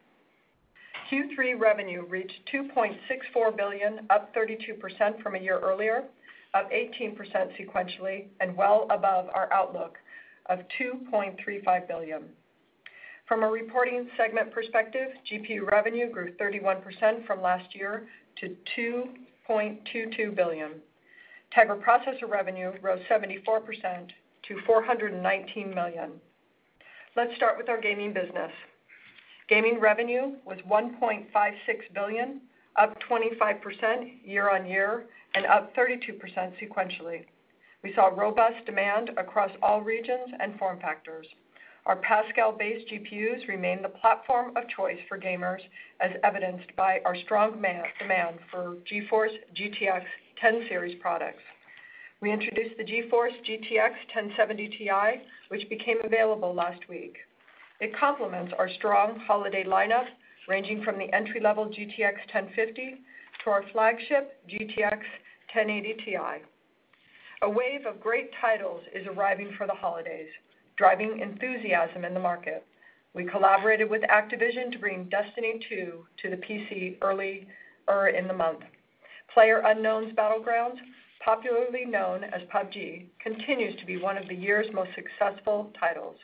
Q3 revenue reached $2.64 billion, up 32% from a year earlier, up 18% sequentially, and well above our outlook of $2.35 billion. From a reporting segment perspective, GPU revenue grew 31% from last year to $2.22 billion. Tegra processor revenue rose 74% to $419 million. Let's start with our gaming business. Gaming revenue was $1.56 billion, up 25% year on year and up 32% sequentially. We saw robust demand across all regions and form factors. Our Pascal-based GPUs remain the platform of choice for gamers, as evidenced by our strong demand for GeForce GTX 10 series products. We introduced the GeForce GTX 1070 Ti, which became available last week. It complements our strong holiday lineup, ranging from the entry-level GTX 1050 to our flagship GTX 1080 Ti. A wave of great titles is arriving for the holidays, driving enthusiasm in the market. We collaborated with Activision to bring Destiny 2 to the PC earlier in the month. PlayerUnknown's Battlegrounds, popularly known as PUBG, continues to be one of the year's most successful titles.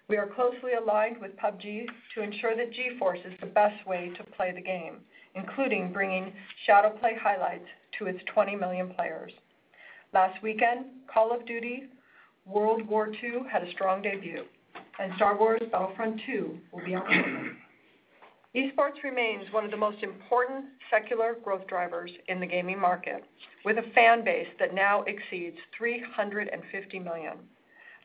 We are closely aligned with PUBG to ensure that GeForce is the best way to play the game, including bringing Shadowplay highlights to its 20 million players. Last weekend, Call of Duty World War II had a strong debut, and Star Wars Battlefront 2 will be out soon. Esports remains one of the most important secular growth drivers in the gaming market, with a fan base that now exceeds 350 million.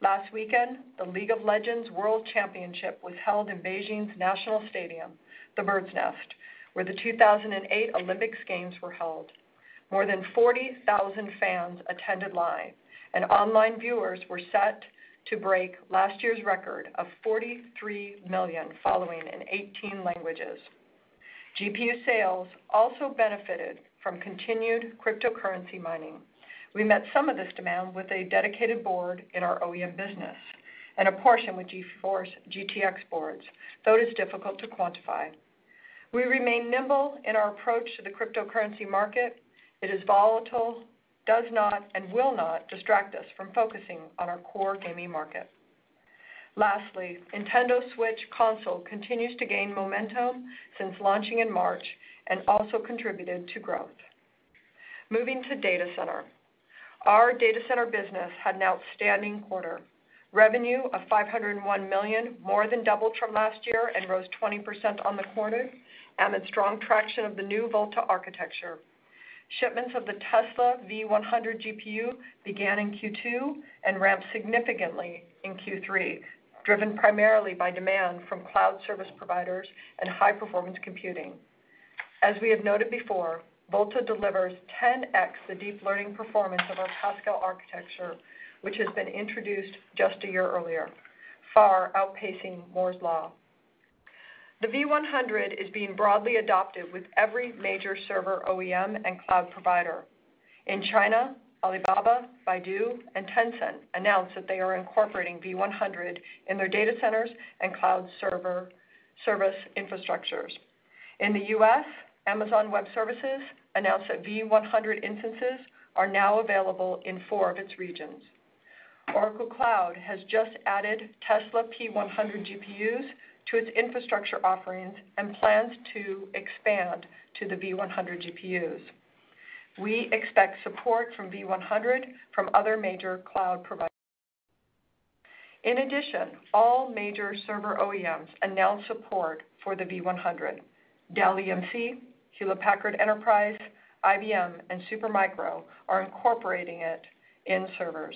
Last weekend, the League of Legends World Championship was held in Beijing's National Stadium, the Bird's Nest, where the 2008 Olympics Games were held. More than 40,000 fans attended live, and online viewers were set to break last year's record of 43 million, following in 18 languages. GPU sales also benefited from continued cryptocurrency mining. We met some of this demand with a dedicated board in our OEM business, and a portion with GeForce GTX boards, though it is difficult to quantify. We remain nimble in our approach to the cryptocurrency market. It is volatile, does not, and will not distract us from focusing on our core gaming market. Lastly, Nintendo Switch console continues to gain momentum since launching in March and also contributed to growth. Moving to data center. Our data center business had an outstanding quarter. Revenue of $501 million, more than doubled from last year and rose 20% on the quarter, amid strong traction of the new Volta architecture. Shipments of the Tesla V100 GPU began in Q2 and ramped significantly in Q3, driven primarily by demand from cloud service providers and high-performance computing. As we have noted before, Volta delivers 10x the deep learning performance of our Pascal architecture, which has been introduced just a year earlier, far outpacing Moore's Law. The V100 is being broadly adopted with every major server OEM and cloud provider. In China, Alibaba, Baidu, and Tencent announced that they are incorporating V100 in their data centers and cloud service infrastructures. In the US, Amazon Web Services announced that V100 instances are now available in 4 of its regions. Oracle Cloud has just added Tesla P100 GPUs to its infrastructure offerings and plans to expand to the V100 GPUs. We expect support from V100 from other major cloud providers. In addition, all major server OEMs announced support for the V100. Dell EMC, Hewlett-Packard Enterprise, IBM, and Supermicro are incorporating it in servers.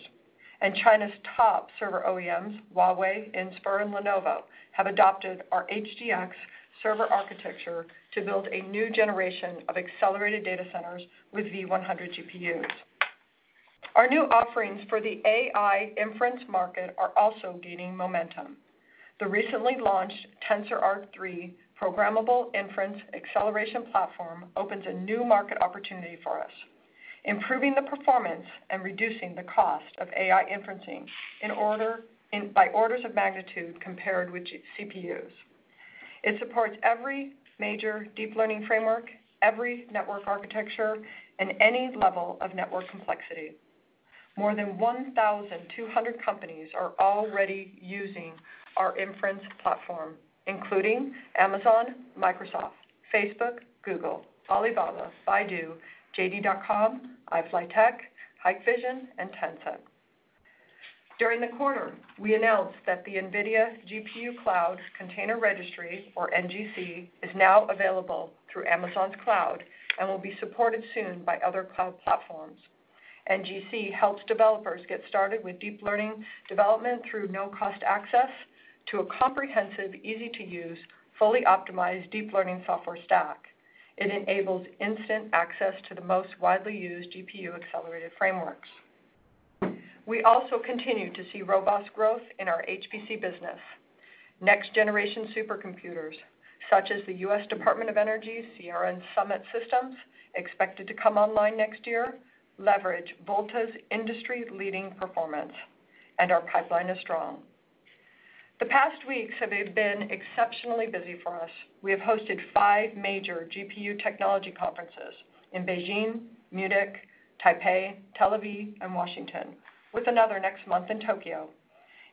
And China's top server OEMs, Huawei, Inspur, and Lenovo, have adopted our HDX server architecture to build a new generation of accelerated data centers with V100 GPUs. Our new offerings for the AI inference market are also gaining momentum. The recently launched TensorRT-3 programmable inference acceleration platform opens a new market opportunity for us, improving the performance and reducing the cost of AI inferencing by orders of magnitude compared with CPUs. It supports every major deep learning framework, every network architecture, and any level of network complexity. More than 1,200 companies are already using our inference platform, including Amazon, Microsoft, Facebook, Google, Alibaba, Baidu, JD.com, iFlyTech, Hikvision, and Tencent. During the quarter, we announced that the NVIDIA GPU Cloud Container Registry, or NGC, is now available through Amazon's cloud and will be supported soon by other cloud platforms. NGC helps developers get started with deep learning development through no-cost access to a comprehensive, easy-to-use, fully optimized deep learning software stack. It enables instant access to the most widely used GPU-accelerated frameworks. We also continue to see robust growth in our HPC business. Next-generation supercomputers, such as the U.S. Department of Energy's Sierra and Summit systems, expected to come online next year, leverage Volta's industry-leading performance, and our pipeline is strong. The past weeks have been exceptionally busy for us. We have hosted 5 major GPU technology conferences in Beijing, Munich, Taipei, Tel Aviv, and Washington, with another next month in Tokyo.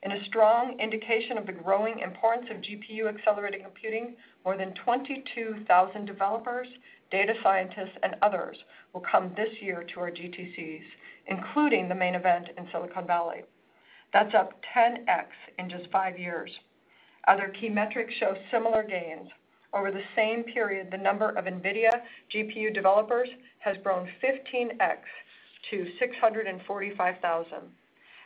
In a strong indication of the growing importance of GPU-accelerated computing, more than 22,000 developers, data scientists, and others will come this year to our GTCs, including the main event in Silicon Valley. That's up 10x in just 5 years. Other key metrics show similar gains. Over the same period, the number of NVIDIA GPU developers has grown 15x to 645,000,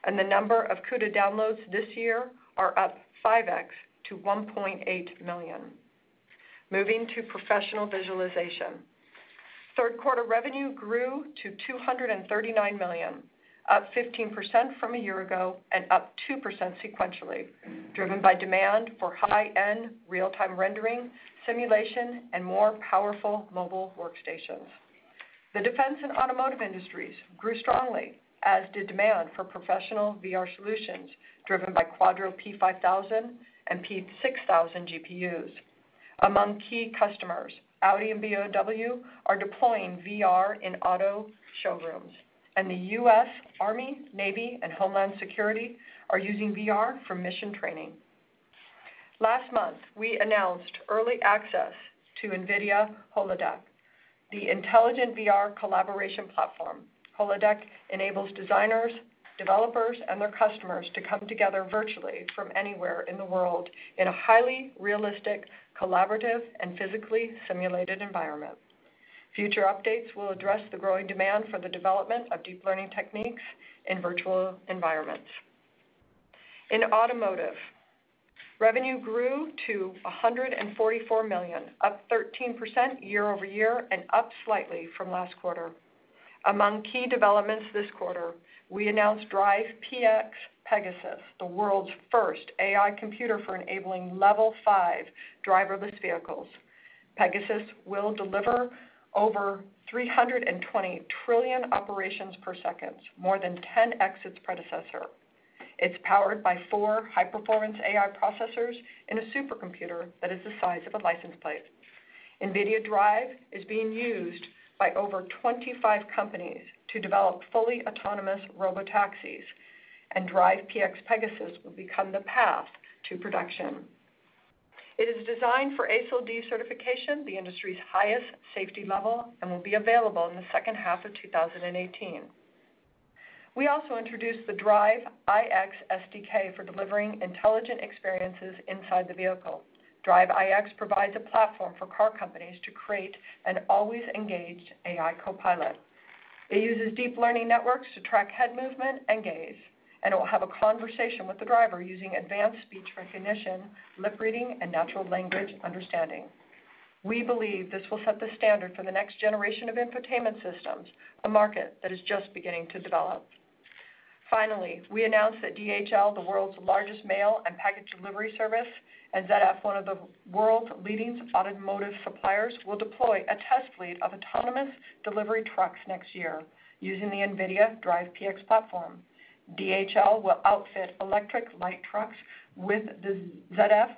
and the number of CUDA downloads this year are up 5x to 1.8 million. Moving to professional visualization. Third quarter revenue grew to $239 million, up 15% from a year ago and up 2% sequentially, driven by demand for high-end real-time rendering, simulation, and more powerful mobile workstations. The defense and automotive industries grew strongly, as did demand for professional VR solutions driven by Quadro P5000 and P6000 GPUs. Among key customers, Audi and BMW are deploying VR in auto showrooms, and the U.S. Army, Navy, and Homeland Security are using VR for mission training. Last month, we announced early access to NVIDIA Holodeck, the intelligent VR collaboration platform. Holodeck enables designers, developers, and their customers to come together virtually from anywhere in the world in a highly realistic, collaborative, and physically simulated environment. Future updates will address the growing demand for the development of deep learning techniques in virtual environments. In automotive, revenue grew to $144 million, up 13% year over year and up slightly from last quarter. Among key developments this quarter, we announced Drive PX Pegasus, the world's first AI computer for enabling Level 5 driverless vehicles. Pegasus will deliver over 320 trillion operations per second, more than 10x its predecessor. It's powered by 4 high-performance AI processors in a supercomputer that is the size of a license plate. NVIDIA Drive is being used by over 25 companies to develop fully autonomous robotaxis, and Drive PX Pegasus will become the path to production. It is designed for ASIL D certification, the industry's highest safety level, and will be available in the second half of 2018. We also introduced the Drive IX SDK for delivering intelligent experiences inside the vehicle. Drive IX provides a platform for car companies to create an always engaged AI copilot. It uses deep learning networks to track head movement and gaze, and it will have a conversation with the driver using advanced speech recognition, lip reading, and natural language understanding. We believe this will set the standard for the next generation of infotainment systems, a market that is just beginning to develop. Finally, we announced that DHL, the world's largest mail and package delivery service, and ZF, one of the world's leading automotive suppliers, will deploy a test fleet of autonomous delivery trucks next year using the NVIDIA Drive PX platform. DHL will outfit electric light trucks with the ZF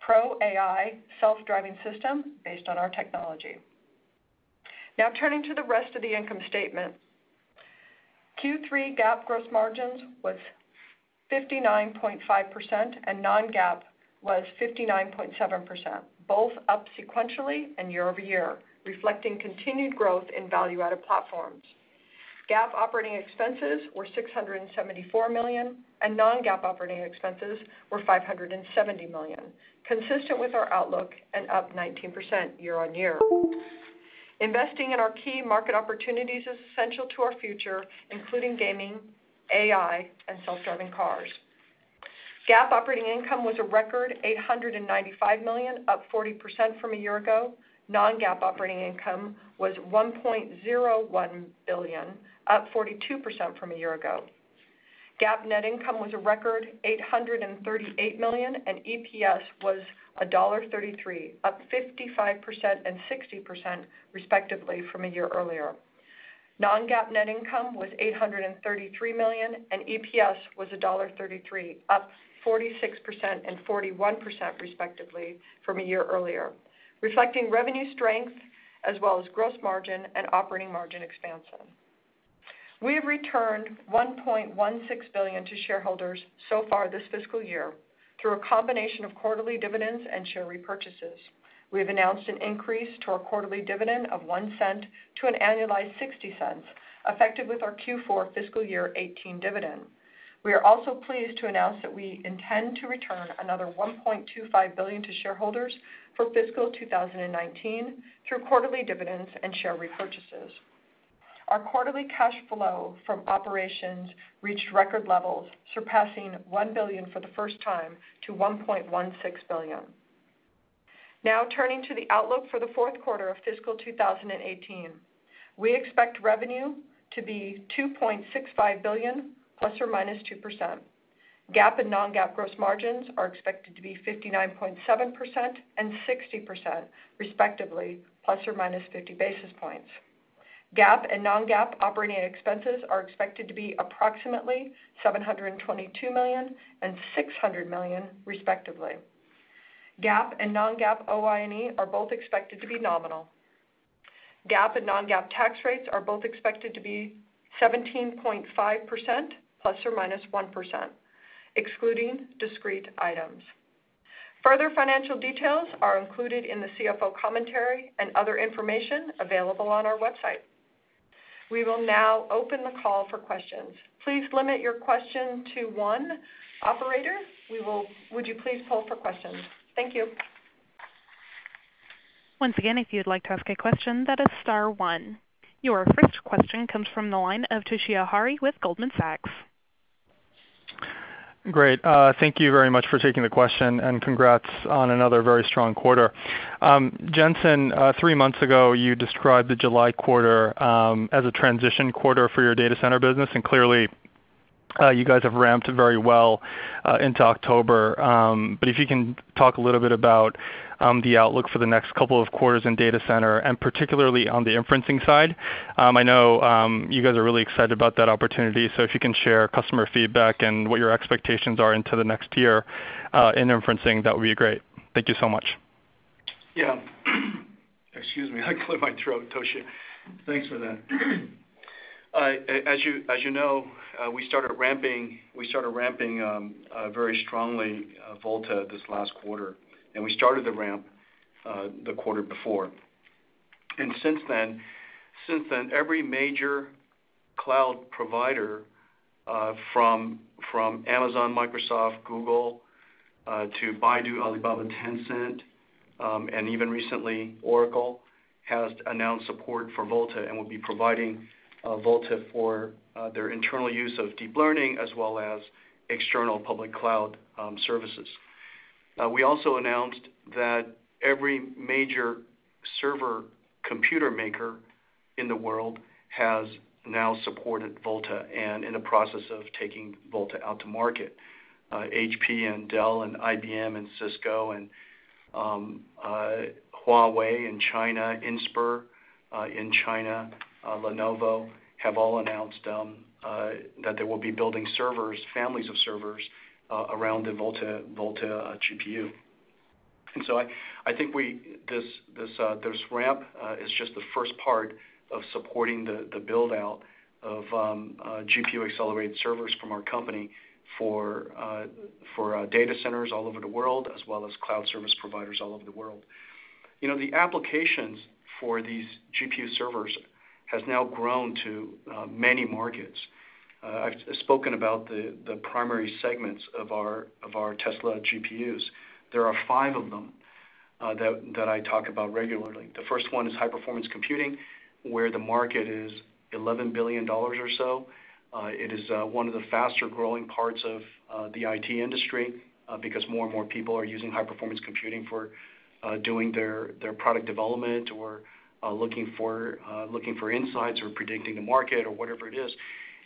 Pro AI self-driving system based on our technology. Now turning to the rest of the income statement. Q3 GAAP gross margins was 59.5% and non-GAAP was 59.7%, both up sequentially and year over year, reflecting continued growth in value-added platforms. GAAP operating expenses were $674 million, and non-GAAP operating expenses were $570 million, consistent with our outlook and up 19% year on year. Investing in our key market opportunities is essential to our future, including gaming, AI, and self-driving cars. GAAP operating income was a record $895 million, up 40% from a year ago. Non-GAAP operating income was $1.01 billion, up 42% from a year ago. GAAP net income was a record $838 million, and EPS was $1.33, up 55% and 60% respectively from a year earlier. Non-GAAP net income was $833 million, and EPS was $1.33, up 46% and 41% respectively from a year earlier, reflecting revenue strength as well as gross margin and operating margin expansion. We have returned $1.16 billion to shareholders so far this fiscal year through a combination of quarterly dividends and share repurchases. We have announced an increase to our quarterly dividend of 1 cent to an annualized 60 cents, effective with our Q4 fiscal year 18 dividend. We are also pleased to announce that we intend to return another $1.25 billion to shareholders for fiscal 2019 through quarterly dividends and share repurchases. Our quarterly cash flow from operations reached record levels, surpassing $1 billion for the first time to $1.16 billion. Now turning to the outlook for the fourth quarter of fiscal 2018. We expect revenue to be $2.65 billion, plus or minus 2%. GAAP and non-GAAP gross margins are expected to be 59.7% and 60%, respectively, plus or minus 50 basis points. GAAP and non-GAAP operating expenses are expected to be approximately $722 million and $600 million, respectively. GAAP and non-GAAP OI&E are both expected to be nominal. GAAP and non-GAAP tax rates are both expected to be 17.5% plus or minus 1%, excluding discrete items. Further financial details are included in the CFO commentary and other information available on our website. We will now open the call for questions. Please limit your question to one. Operator, would you please poll for questions? Thank you. Once again, if you'd like to ask a question, that is star one. Your first question comes from the line of Toshiya Hari with Goldman Sachs. Great. Thank you very much for taking the question, and congrats on another very strong quarter. Jensen, 3 months ago, you described the July quarter as a transition quarter for your data center business, and clearly you guys have ramped very well into October. But if you can talk a little bit about the outlook for the next couple of quarters in data center, and particularly on the inferencing side. I know you guys are really excited about that opportunity, so if you can share customer feedback and what your expectations are into the next year in inferencing, that would be great. Thank you so much. Yeah. Excuse me, I cleared my throat, Toshiya. Thanks for that. As you know, we started ramping very strongly Volta this last quarter, and we started the ramp the quarter before. And since then, every major cloud provider, from Amazon, Microsoft, Google, to Baidu, Alibaba, Tencent, and even recently Oracle, has announced support for Volta and will be providing Volta for their internal use of deep learning as well as external public cloud services. We also announced that every major server computer maker in the world has now supported Volta and in the process of taking Volta out to market. HP and Dell and IBM and Cisco and Huawei in China, Inspur in China, Lenovo have all announced that they will be building servers, families of servers, around the Volta GPU. And so I think this ramp is just the first part of supporting the build out of GPU accelerated servers from our company for data centers all over the world, as well as cloud service providers all over the world. You know, the applications for these GPU servers has now grown to many markets. I've spoken about the primary segments of our Tesla GPUs. There are 5 of them that I talk about regularly. The first one is high performance computing, where the market is $11 billion or so. It is one of the faster growing parts of the IT industry because more and more people are using high performance computing for doing their product development or looking for insights or predicting the market or whatever it is.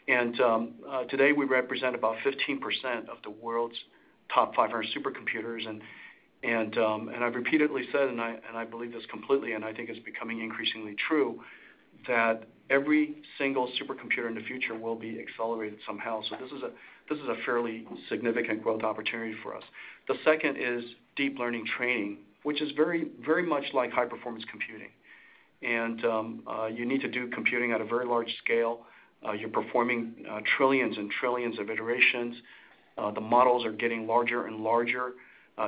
And today we represent about 15% of the world's top 500 supercomputers, and I've repeatedly said, and I believe this completely, and I think it's becoming increasingly true, that every single supercomputer in the future will be accelerated somehow. So this is a fairly significant growth opportunity for us. The second is deep learning training, which is very, very much like high performance computing. And you need to do computing at a very large scale. You're performing trillions and trillions of iterations. The models are getting larger and larger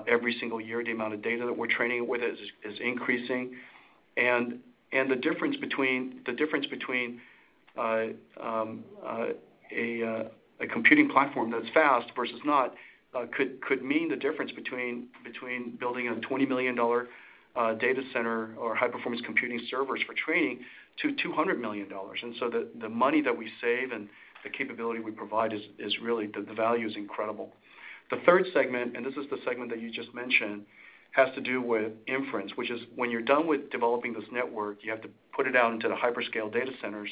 every single year. The amount of data that we're training it with is increasing, and the difference between a computing platform that's fast versus not could mean the difference between building a $20 million data center or high performance computing servers for training to $200 million. And so the money that we save and the capability we provide is really, the value is incredible. The third segment, and this is the segment that you just mentioned, has to do with inference, which is when you're done with developing this network, you have to put it out into the hyperscale data centers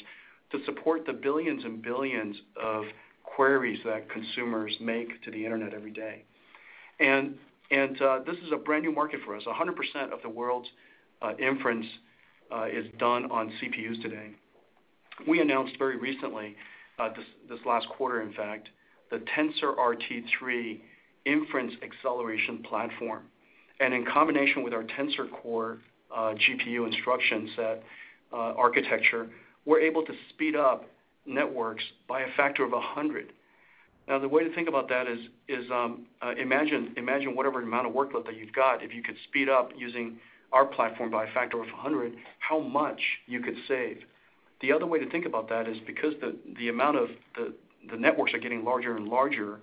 to support the billions and billions of queries that consumers make to the internet every day. And this is a brand new market for us. 100% of the world's inference is done on CPUs today. we announced very recently, this last quarter, in fact, the Tensor RT3 inference acceleration platform. And in combination with our Tensor Core GPU instruction set architecture, we're able to speed up networks by a factor of 100. Now, the way to think about that is imagine whatever amount of workload that you've got. If you could speed up using our platform by a factor of 100, how much you could save. The other way to think about that is because the amount of the networks are getting larger and larger,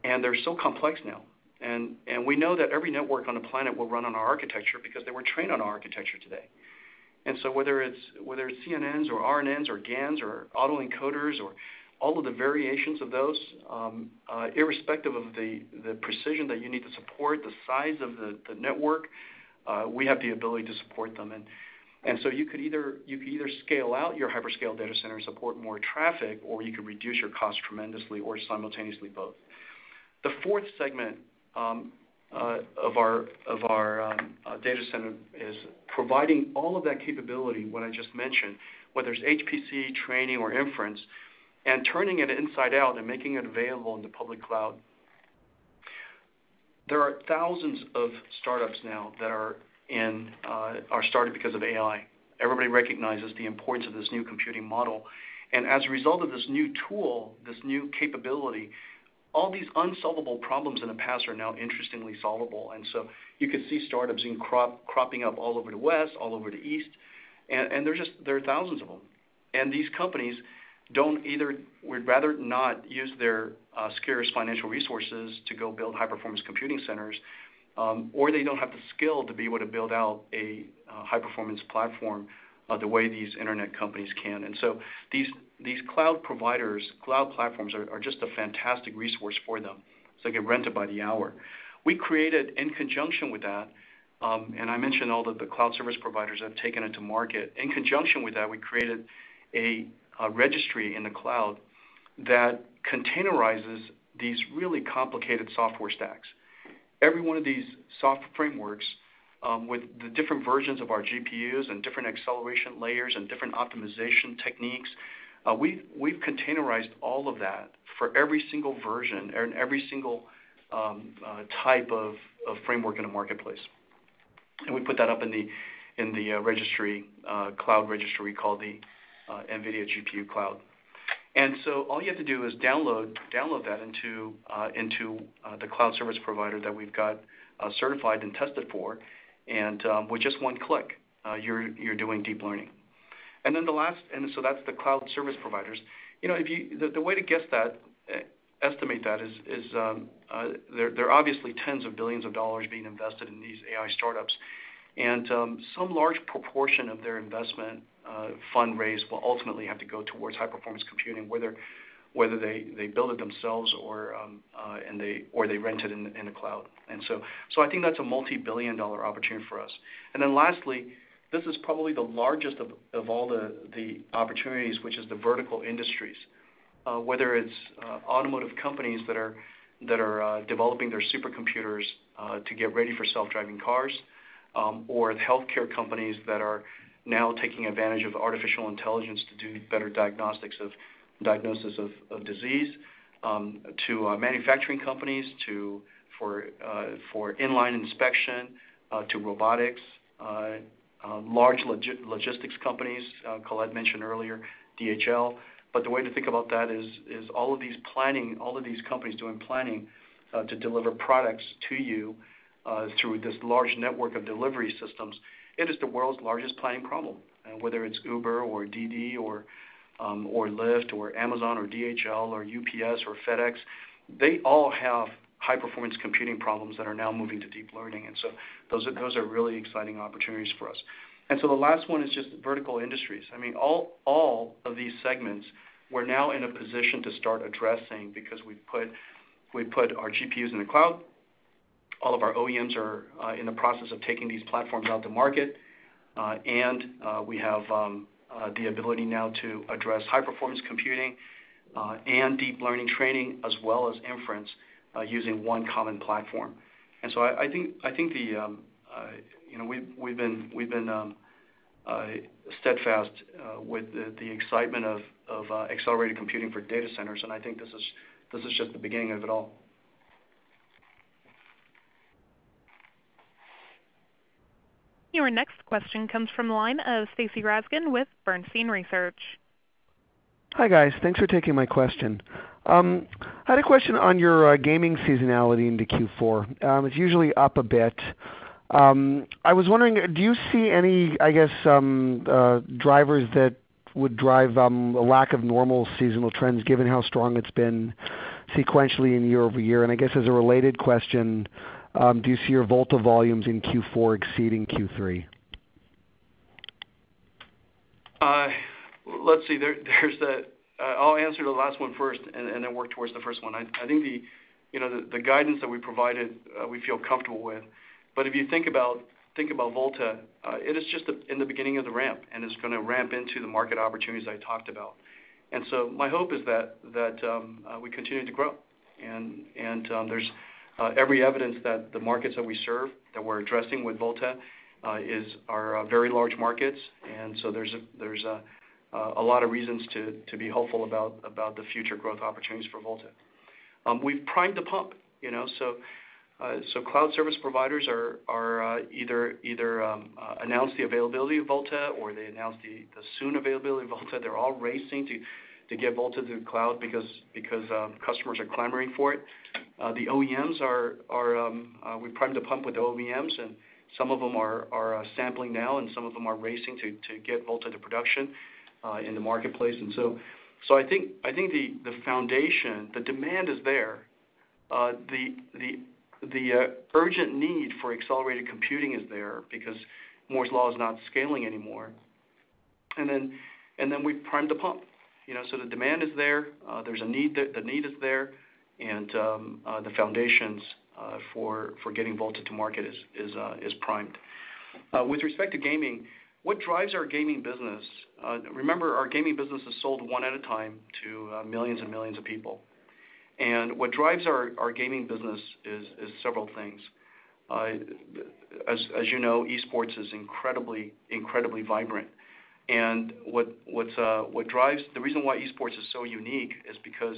and they're so complex now. And we know that every network on the planet will run on our architecture because they were trained on our architecture today. And so whether it's CNNs or RNNs or GANs or autoencoders or all of the variations of those, irrespective of the precision that you need to support, the size of the network, we have the ability to support them. And so you could either scale out your hyperscale data center and support more traffic, or you could reduce your cost tremendously, or simultaneously both. The fourth segment of our data center is providing all of that capability, what I just mentioned, whether it's HPC, training, or inference, and turning it inside out and making it available in the public cloud. There are thousands of startups now that are started because of AI. Everybody recognizes the importance of this new computing model. And as a result of this new tool, this new capability, all these unsolvable problems in the past are now interestingly solvable. And so you can see startups cropping up all over the West, all over the East, and there are thousands of them. And these companies would rather not use their scarce financial resources to go build high-performance computing centers, or they don't have the skill to be able to build out a high-performance platform the way these internet companies can. And so these cloud providers, cloud platforms are just a fantastic resource for them. So they get rented by the hour. We created, in conjunction with that, and I mentioned all of the cloud service providers that have taken it to market. In conjunction with that, we created a registry in the cloud that containerizes these really complicated software stacks. Every one of these software frameworks with the different versions of our GPUs and different acceleration layers and different optimization techniques, we've containerized all of that for every single version and every single type of framework in the marketplace. And we put that up in the registry, cloud registry called the NVIDIA GPU Cloud. And so all you have to do is download that into the cloud service provider that we've got certified and tested for, and with just one click, you're doing deep learning. And then so that's the cloud service providers. You know, the way to guess that, estimate that is there are obviously tens of billions of dollars being invested in these AI startups, and some large proportion of their investment fundraise will ultimately have to go towards high-performance computing, whether they build it themselves or they rent it in the cloud. And so I think that's a multi-billion-dollar opportunity for us. And then lastly, this is probably the largest of all the opportunities, which is the vertical industries. Whether it's automotive companies that are developing their supercomputers to get ready for self-driving cars, or healthcare companies that are now taking advantage of artificial intelligence to do better diagnosis of disease, to manufacturing companies, for inline inspection, to robotics, large logistics companies. Colette mentioned earlier DHL. But the way to think about that is all of these companies doing planning to deliver products to you through this large network of delivery systems. It is the world's largest planning problem, whether it's Uber or DiDi or Lyft or Amazon or DHL or UPS or FedEx. They all have high-performance computing problems that are now moving to deep learning, and so those are really exciting opportunities for us. And so the last one is just vertical industries. I mean, all of these segments we're now in a position to start addressing because we put our GPUs in the cloud. All of our OEMs are in the process of taking these platforms out to market, and we have the ability now to address high-performance computing and deep learning training as well as inference using one common platform. And so I think the we've been steadfast with the excitement of accelerated computing for data centers, and I think this is just the beginning of it all. Your next question comes from the line of Stacy Rasgon with Bernstein Research. Hi guys, thanks for taking my question. I had a question on your gaming seasonality into Q4. It's usually up a bit. I was wondering, do you see any, drivers that would drive a lack of normal seasonal trends given how strong it's been sequentially and year over year? And I guess as a related question, do you see your Volta volumes in Q4 exceeding Q3? Let's see. There's that. I'll answer the last one first, and then work towards the first one. I think the guidance that we provided, we feel comfortable with. But if you think about Volta, it is just in the beginning of the ramp, and it's going to ramp into the market opportunities I talked about. And so my hope is that we continue to grow, and there's every evidence that the markets that we serve, that we're addressing with Volta, are very large markets, and so there's a lot of reasons to be hopeful about the future growth opportunities for Volta. We've primed the pump, so cloud service providers are either announce the availability of Volta, or they announce the soon availability of Volta. They're all racing to get Volta to the cloud because customers are clamoring for it. The OEMs we primed the pump with the OEMs, and some of them are sampling now, and some of them are racing to get Volta to production in the marketplace. And so I think the foundation, the demand is there. The urgent need for accelerated computing is there because Moore's law is not scaling anymore. And then we primed the pump. So the demand is there. There's a need. The need is there, and the foundations for getting Volta to market is primed. With respect to gaming, what drives our gaming business? Remember, our gaming business is sold one at a time to millions and millions of people. And what drives our gaming business is several things. As you know, esports is incredibly vibrant. And what drives the reason why esports is so unique is because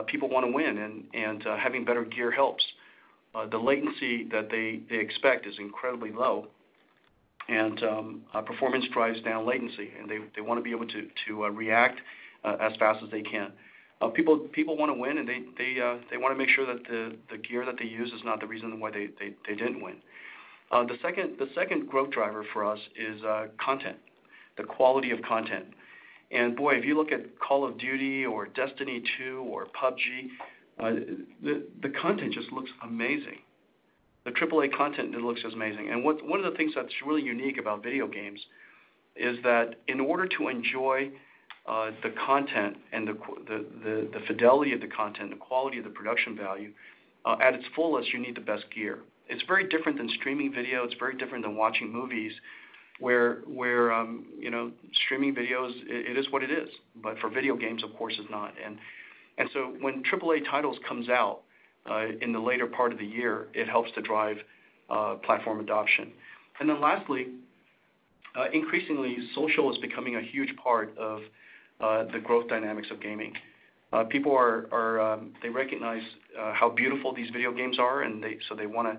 people want to win, and having better gear helps. The latency that they expect is incredibly low, and performance drives down latency, and they want to be able to react as fast as they can. People want to win, and they want to make sure that the gear that they use is not the reason why they didn't win. The second growth driver for us is content, the quality of content. And boy, if you look at Call of Duty or Destiny 2 or PUBG, the content just looks amazing. The AAA content, it looks amazing. And one of the things that's really unique about video games is that in order to enjoy the content and the fidelity of the content, the quality of the production value, at its fullest, you need the best gear. It's very different than streaming video. It's very different than watching movies, where streaming videos, it is what it is. But for video games, of course, it's not. And so when AAA titles comes out in the later part of the year, it helps to drive platform adoption. And then lastly, increasingly, social is becoming a huge part of the growth dynamics of gaming. People they recognize how beautiful these video games are, and so they want to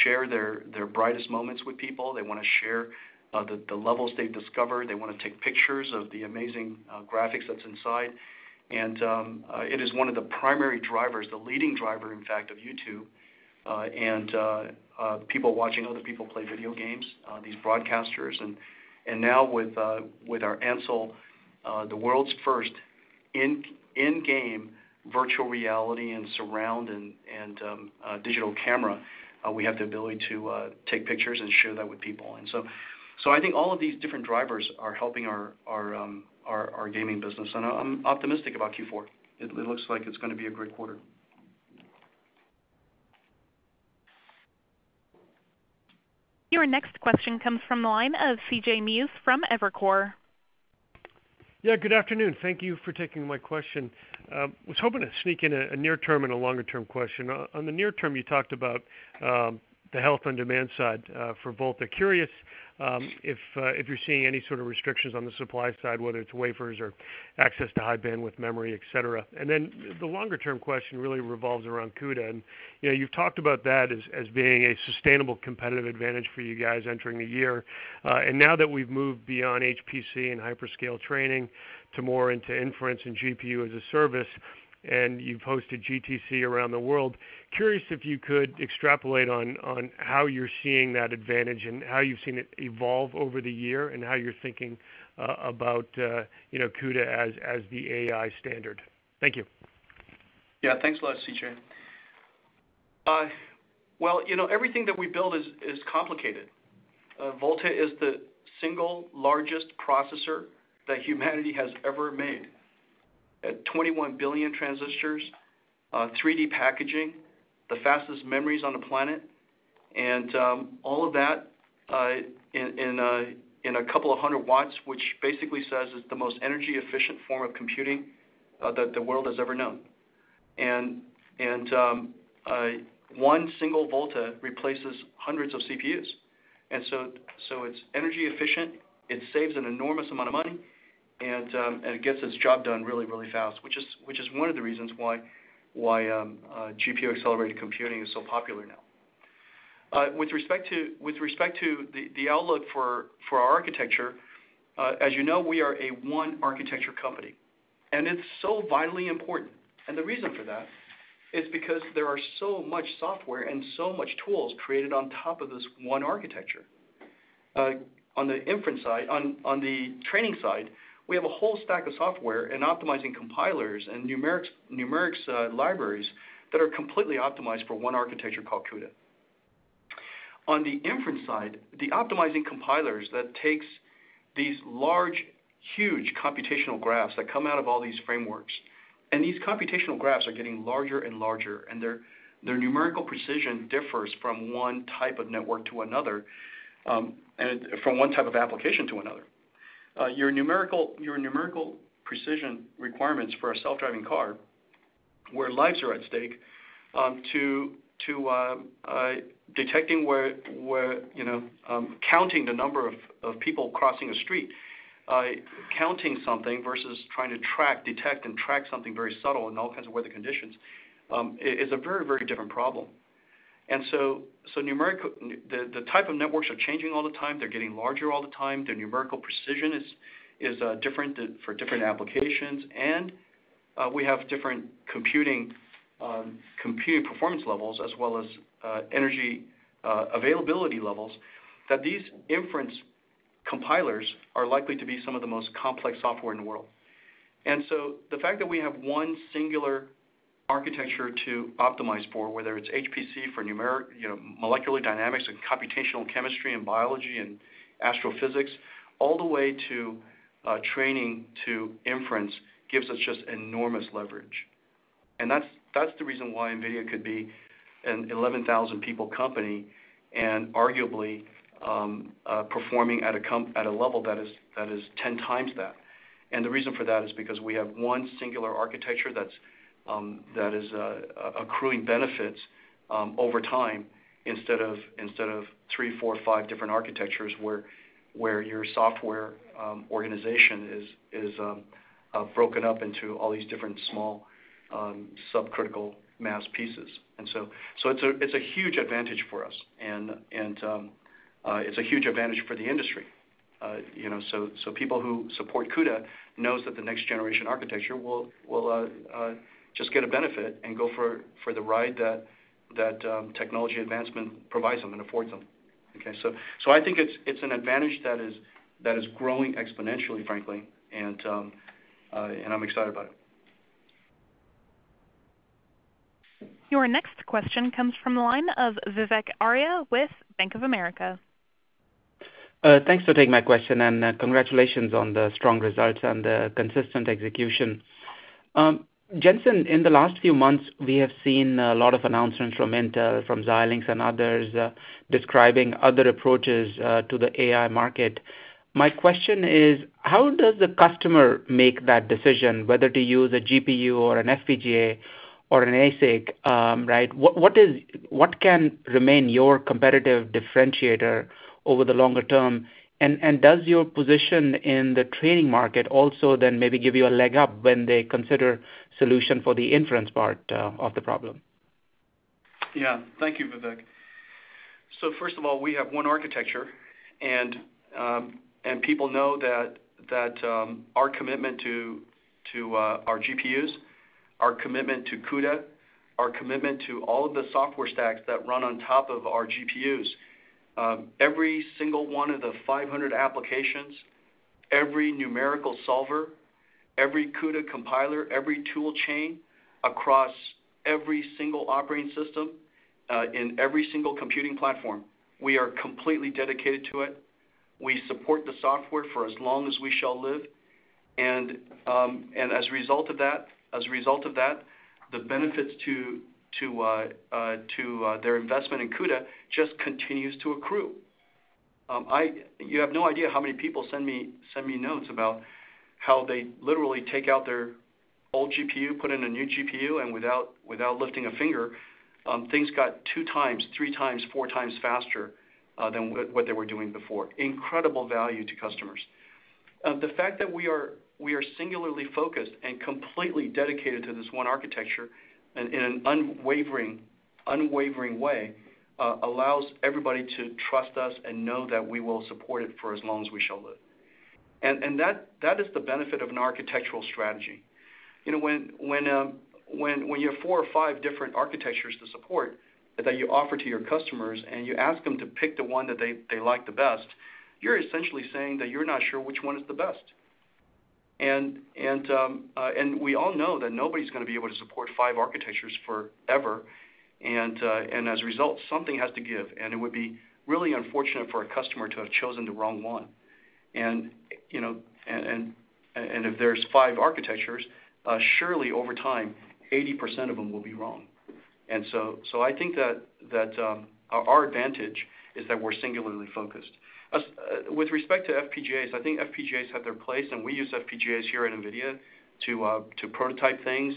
share their brightest moments with people. They want to share the levels they've discovered. They want to take pictures of the amazing graphics that's inside. And it is one of the primary drivers, the leading driver, in fact, of YouTube and people watching other people play video games, these broadcasters. And now with our Ansel, the world's first in-game virtual reality and surround and digital camera, we have the ability to take pictures and share that with people. And so I think all of these different drivers are helping our gaming business, and I'm optimistic about Q4. It looks like it's going to be a great quarter. Your next question comes from the line of C.J. Muse from Evercore. Yeah, good afternoon. Thank you for taking my question. Was hoping to sneak in a near-term and a longer-term question. On the near term, you talked about the the health on demand side for Volta. Curious if you're seeing any sort of restrictions on the supply side, whether it's wafers or access to high bandwidth memory, et cetera. And then the longer term question really revolves around CUDA. And you've talked about that as being a sustainable competitive advantage for you guys entering the year. And now that we've moved beyond HPC and hyperscale training to more into inference and GPU as a service, and you've hosted GTC around the world. Curious if you could extrapolate on how you're seeing that advantage and how you've seen it evolve over the year and how you're thinking about CUDA as the AI standard. Thank you. Yeah, thanks a lot, CJ. Well, everything that we build is complicated. Volta is the single largest processor that humanity has ever made. At 21 billion transistors, 3D packaging, the fastest memories on the planet, and all of that in a couple of hundred watts, which basically says it's the most energy efficient form of computing that the world has ever known. And one single Volta replaces hundreds of CPUs, and so it's energy efficient. It saves an enormous amount of money. And it gets its job done really, really fast, which is one of the reasons why GPU accelerated computing is so popular now. With respect to the outlook for our architecture, as you know, we are a one architecture company, and it's so vitally important. And the reason for that is because there are so much software and so much tools created on top of this one architecture. On the inference side, on the training side, we have a whole stack of software and optimizing compilers and numerics libraries that are completely optimized for one architecture called CUDA. On the inference side, the optimizing compilers that takes these large, huge computational graphs that come out of all these frameworks, and these computational graphs are getting larger and larger, and their numerical precision differs from one type of network to another, and from one type of application to another. Your numerical precision requirements for a self-driving car, where lives are at stake, to detecting counting the number of people crossing a street, counting something versus trying to detect and track something very subtle in all kinds of weather conditions, is a very, very different problem. And so numerical, the type of networks are changing all the time. They're getting larger all the time. Their numerical precision is different for different applications, and we have different computing performance levels as well as energy availability levels. That these inference compilers are likely to be some of the most complex software in the world. And so the fact that we have one singular architecture to optimize for, whether it's HPC for molecular dynamics and computational chemistry and biology and astrophysics, all the way to training to inference, gives us just enormous leverage. And that's the reason why NVIDIA could be an 11,000 people company and arguably performing at a level that is 10 times that. And the reason for that is because we have one singular architecture that is accruing benefits over time instead of 3, 4, 5 different architectures where your software organization is broken up into all these different small subcritical mass pieces. And so it's a huge advantage for us, and it's a huge advantage for the industry. So people who support CUDA knows that the next generation architecture will just get a benefit and go for the ride that technology advancement provides them and affords them. Okay, so I think it's an advantage that is growing exponentially, frankly, and I'm excited about it. Your next question comes from the line of Vivek Arya with Bank of America. Thanks for taking my question, and congratulations on the strong results and the consistent execution. Jensen, in the last few months, we have seen a lot of announcements from Intel, from Xilinx, and others describing other approaches to the AI market. My question is, how does the customer make that decision, whether to use a GPU or an FPGA, or an ASIC, right? What can remain your competitive differentiator over the longer term? And does your position in the training market also then maybe give you a leg up when they consider solution for the inference part of the problem? Yeah, thank you, Vivek. So first of all, we have one architecture, and people know that our commitment to our GPUs, our commitment to CUDA, our commitment to all of the software stacks that run on top of our GPUs. Every single one of the 500 applications, every numerical solver, every CUDA compiler, every tool chain across every single operating system, in every single computing platform, we are completely dedicated to it. We support the software for as long as we shall live, and as a result of that, the benefits to their investment in CUDA just continues to accrue. You have no idea how many people send me notes about how they literally take out their old GPU, put in a new GPU, and without lifting a finger, things got 2 times, 3 times, 4 times faster than what they were doing before. Incredible value to customers. The fact that we are singularly focused and completely dedicated to this one architecture and in an unwavering way allows everybody to trust us and know that we will support it for as long as we shall live. And that is the benefit of an architectural strategy. You know, when you have 4 or 5 different architectures to support that you offer to your customers and you ask them to pick the one that they like the best, you're essentially saying that you're not sure which one is the best. And we all know that nobody's going to be able to support 5 architectures forever, and as a result, something has to give, and it would be really unfortunate for a customer to have chosen the wrong one. And you know, and if there's 5 architectures, surely over time, 80% of them will be wrong. And so I think that our advantage is that we're singularly focused. With respect to FPGAs, I think FPGAs have their place, and we use FPGAs here at NVIDIA to prototype things.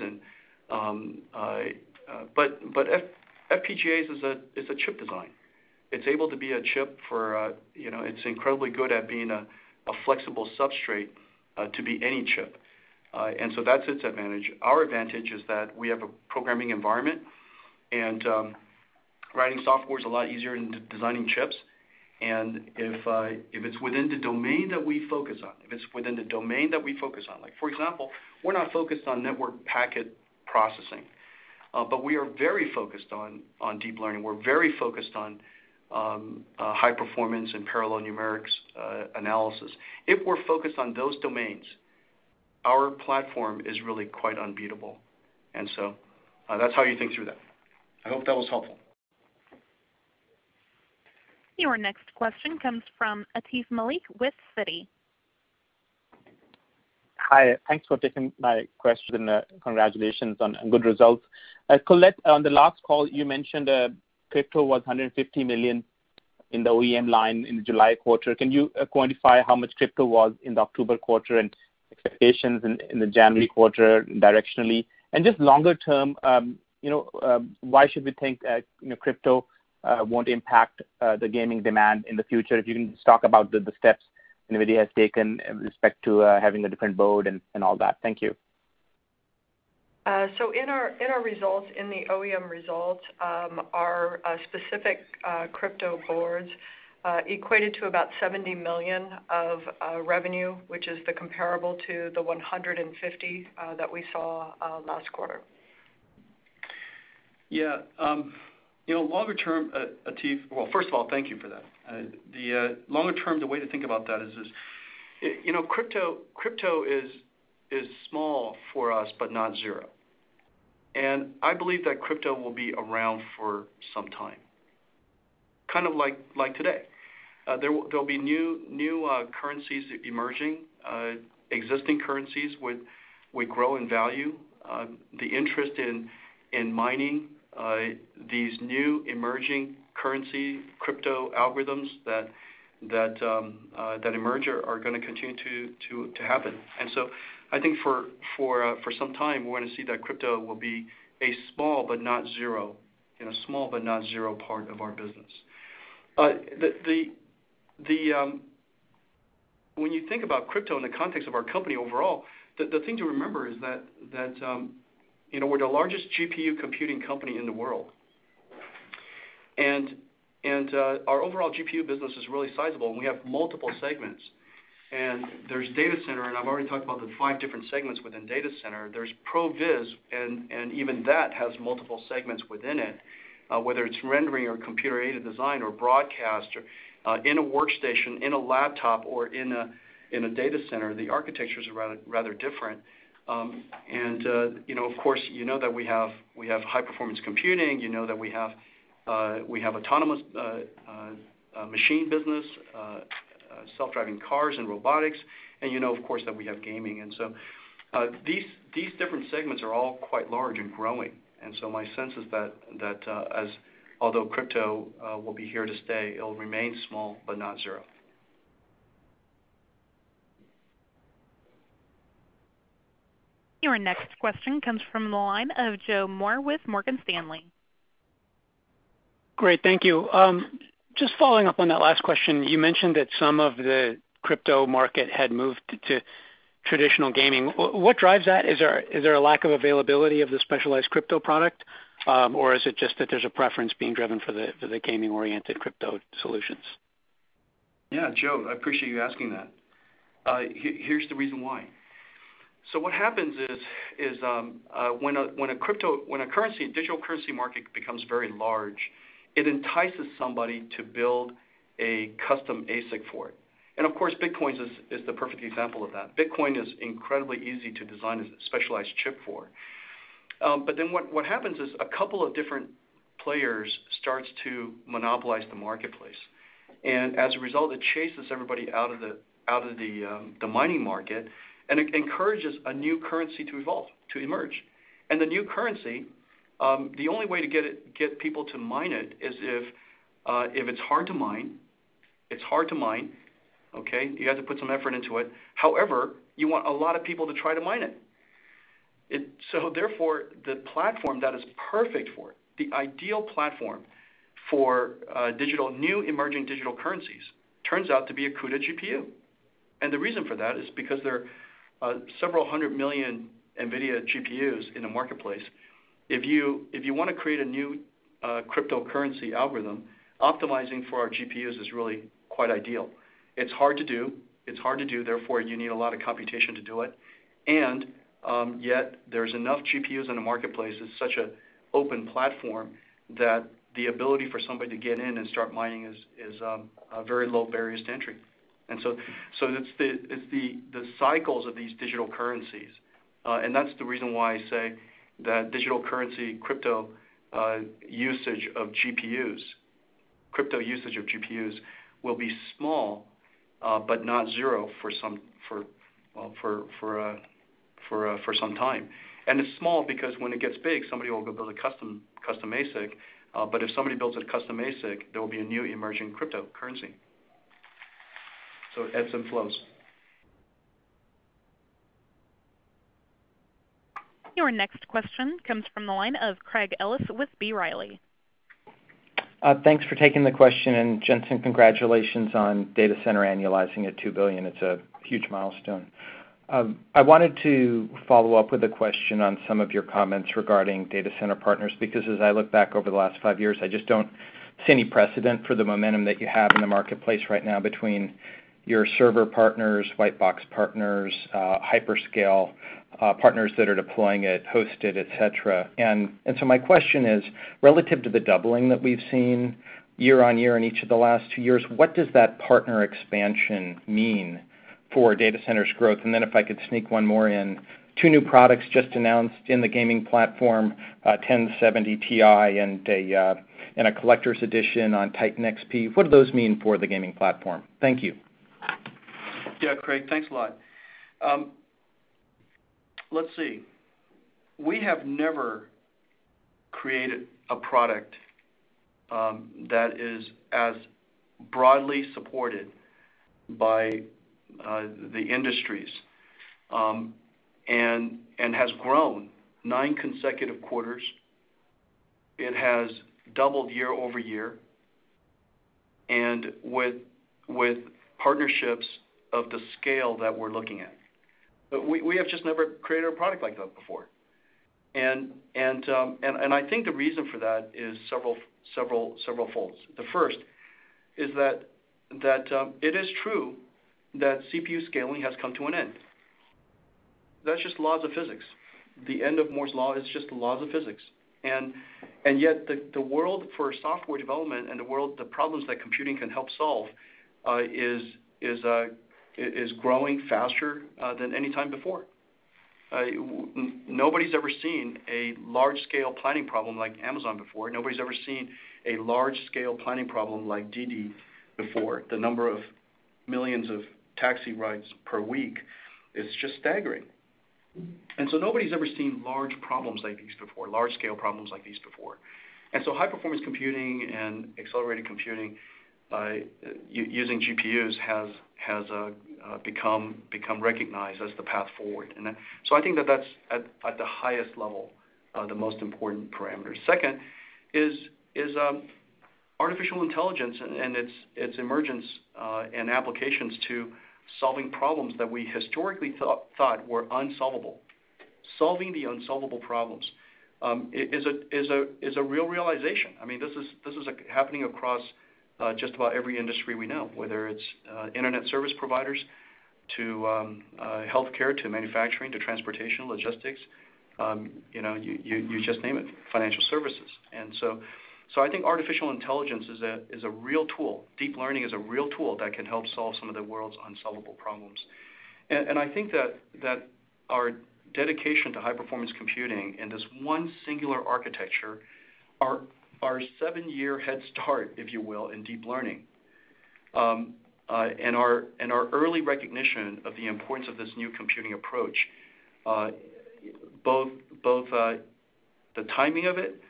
But FPGAs is a chip design. It's able to be a chip for it's incredibly good at being a flexible substrate to be any chip, and so that's its advantage. Our advantage is that we have a programming environment, and writing software is a lot easier than designing chips. And if it's within the domain that we focus on, like for example, we're not focused on network packet processing, but we are very focused on deep learning. We're very focused on high performance and parallel numerics analysis. If we're focused on those domains, our platform is really quite unbeatable. And so that's how you think through that. I hope that was helpful. Your next question comes from Atif Malik with Citi. Hi, thanks for taking my question, and congratulations on good results. Colette, on the last call, you mentioned crypto was $150 million in the OEM line in the July quarter. Can you quantify how much crypto was in the October quarter and expectations in the January quarter directionally? And just longer term, why should we think crypto won't impact the gaming demand in the future? If you can just talk about the steps NVIDIA has taken with respect to having a different board and all that. Thank you. So in our results, in the OEM results, our specific crypto boards equated to about $70 million of revenue, which is the comparable to the 150 that we saw last quarter. Yeah. Longer term, Atif, well, first of all, thank you for that. The longer term, the way to think about that is crypto is small for us, but not zero. And I believe that crypto will be around for some time, kind of like today. There'll be new currencies emerging. Existing currencies would grow in value. The interest in mining these new emerging currency crypto algorithms that emerge are going to continue to happen. And so I think for some time we're going to see that crypto will be a small but not zero part of our business. When you think about crypto in the context of our company overall, the thing to remember is that we're the largest GPU computing company in the world, and our overall GPU business is really sizable, and we have multiple segments. And there's data center, and I've already talked about the 5 different segments within data center. There's ProViz, and even that has multiple segments within it, whether it's rendering or computer-aided design or broadcast or in a workstation, in a laptop, or in a data center. The architectures are rather different. Of course, that we have high-performance computing. That we have autonomous machine business, self-driving cars and robotics, and of course, that we have gaming. And so these different segments are all quite large and growing. And so my sense is that although crypto will be here to stay, it'll remain small but not zero. Your next question comes from the line of Joe Moore with Morgan Stanley. Great, thank you. Just following up on that last question, you mentioned that some of the crypto market had moved to traditional gaming. What drives that? Is there a lack of availability of the specialized crypto product, or is it just that there's a preference being driven for the gaming-oriented crypto solutions? Yeah, Joe, I appreciate you asking that. Here's the reason why. So what happens is when a digital currency market becomes very large, it entices somebody to build a custom ASIC for it. And of course, Bitcoin is the perfect example of that. Bitcoin is incredibly easy to design a specialized chip for. But then what happens is a couple of different players starts to monopolize the marketplace. And as a result, it chases everybody out of the mining market, and it encourages a new currency to emerge. And the new currency, the only way to get people to mine it is if it's hard to mine. It's hard to mine. Okay, you have to put some effort into it. However, you want a lot of people to try to mine it. So therefore, the platform that is perfect for it, the ideal platform for new emerging digital currencies, turns out to be a CUDA GPU. And the reason for that is because there are several 100 million NVIDIA GPUs in the marketplace. If you want to create a new cryptocurrency algorithm, optimizing for our GPUs is really quite ideal. It's hard to do. Therefore, you need a lot of computation to do it. And yet, there's enough GPUs in the marketplace. It's such an open platform that the ability for somebody to get in and start mining is a very low barriers to entry. And so it's the cycles of these digital currencies, and that's the reason why I say that digital currency crypto usage of GPUs will be small, but not zero for some time. And it's small because when it gets big, somebody will go build a custom ASIC. But if somebody builds a custom ASIC, there will be a new emerging cryptocurrency. So it ebbs and flows. Your next question comes from the line of Craig Ellis with B. Riley. Thanks for taking the question, and Jensen, congratulations on data center annualizing at $2 billion. It's a huge milestone. I wanted to follow up with a question on some of your comments regarding data center partners, because as I look back over the last 5 years, I just don't see any precedent for the momentum that you have in the marketplace right now between your server partners, white box partners, hyperscale partners that are deploying it, hosted, et cetera. And so my question is, relative to the doubling that we've seen year on year in each of the last 2 years, what does that partner expansion mean for data centers growth? And then if I could sneak one more in, 2 new products just announced in the gaming platform, 1070 Ti and a collector's edition on Titan XP. What do those mean for the gaming platform? Thank you. Yeah, Craig, thanks a lot. Let's see. We have never created a product that is as broadly supported by the industries and has grown 9 consecutive quarters. It has doubled year over year, and with partnerships of the scale that we're looking at. But we have just never created a product like that before. And I think the reason for that is several folds. The first is that it is true that CPU scaling has come to an end. That's just laws of physics. The end of Moore's law is just the laws of physics. And yet the world for software development and the problems that computing can help solve is growing faster than any time before. Nobody's ever seen a large-scale planning problem like Amazon before. Nobody's ever seen a large-scale planning problem like Didi before. The number of millions of taxi rides per week is just staggering. And so nobody's ever seen large problems like these before, large-scale problems like these before. And so high-performance computing and accelerated computing using GPUs has become recognized as the path forward. And so I think that's at the highest level the most important parameter. Second is artificial intelligence and its emergence and applications to solving problems that we historically thought were unsolvable. Solving the unsolvable problems is a real realization. I mean, this is happening across just about every industry we know, whether it's internet service providers to healthcare, to manufacturing, to transportation, logistics. You just name it, financial services. And so I think artificial intelligence is a real tool. Deep learning is a real tool that can help solve some of the world's unsolvable problems. And I think that our dedication to high-performance computing and this one singular architecture, our 7-year head start, if you will, in deep learning, and our early recognition of the importance of this new computing approach, both the timing of it,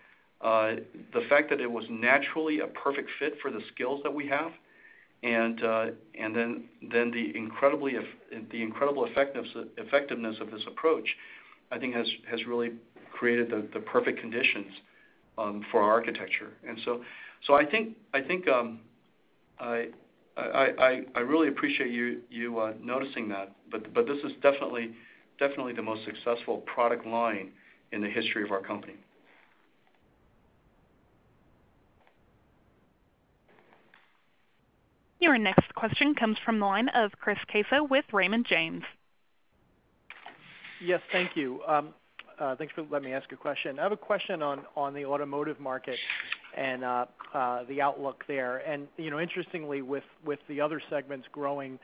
the fact that it was naturally a perfect fit for the skills that we have, and then the incredible effectiveness of this approach, I think has really created the perfect conditions for our architecture. And so I think I really appreciate you noticing that. But this is definitely the most successful product line in the history of our company. Your next question comes from the line of Chris Caso with Raymond James. Yes, thank you. Thanks for letting me ask a question. I have a question on the automotive market and the outlook there. And interestingly, with the other segments growing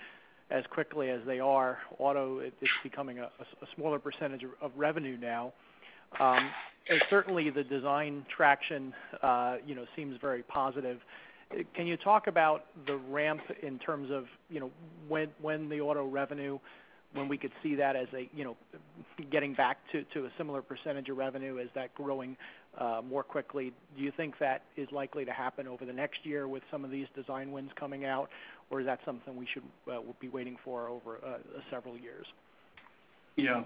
as quickly as they are, auto it's becoming a smaller percentage of revenue now. And certainly the design traction seems very positive. Can you talk about the ramp in terms of when the auto revenue, when we could see that as getting back to a similar percentage of revenue, is that growing more quickly? Do you think that is likely to happen over the next year with some of these design wins coming out, or is that something we should be waiting for over several years? Yeah,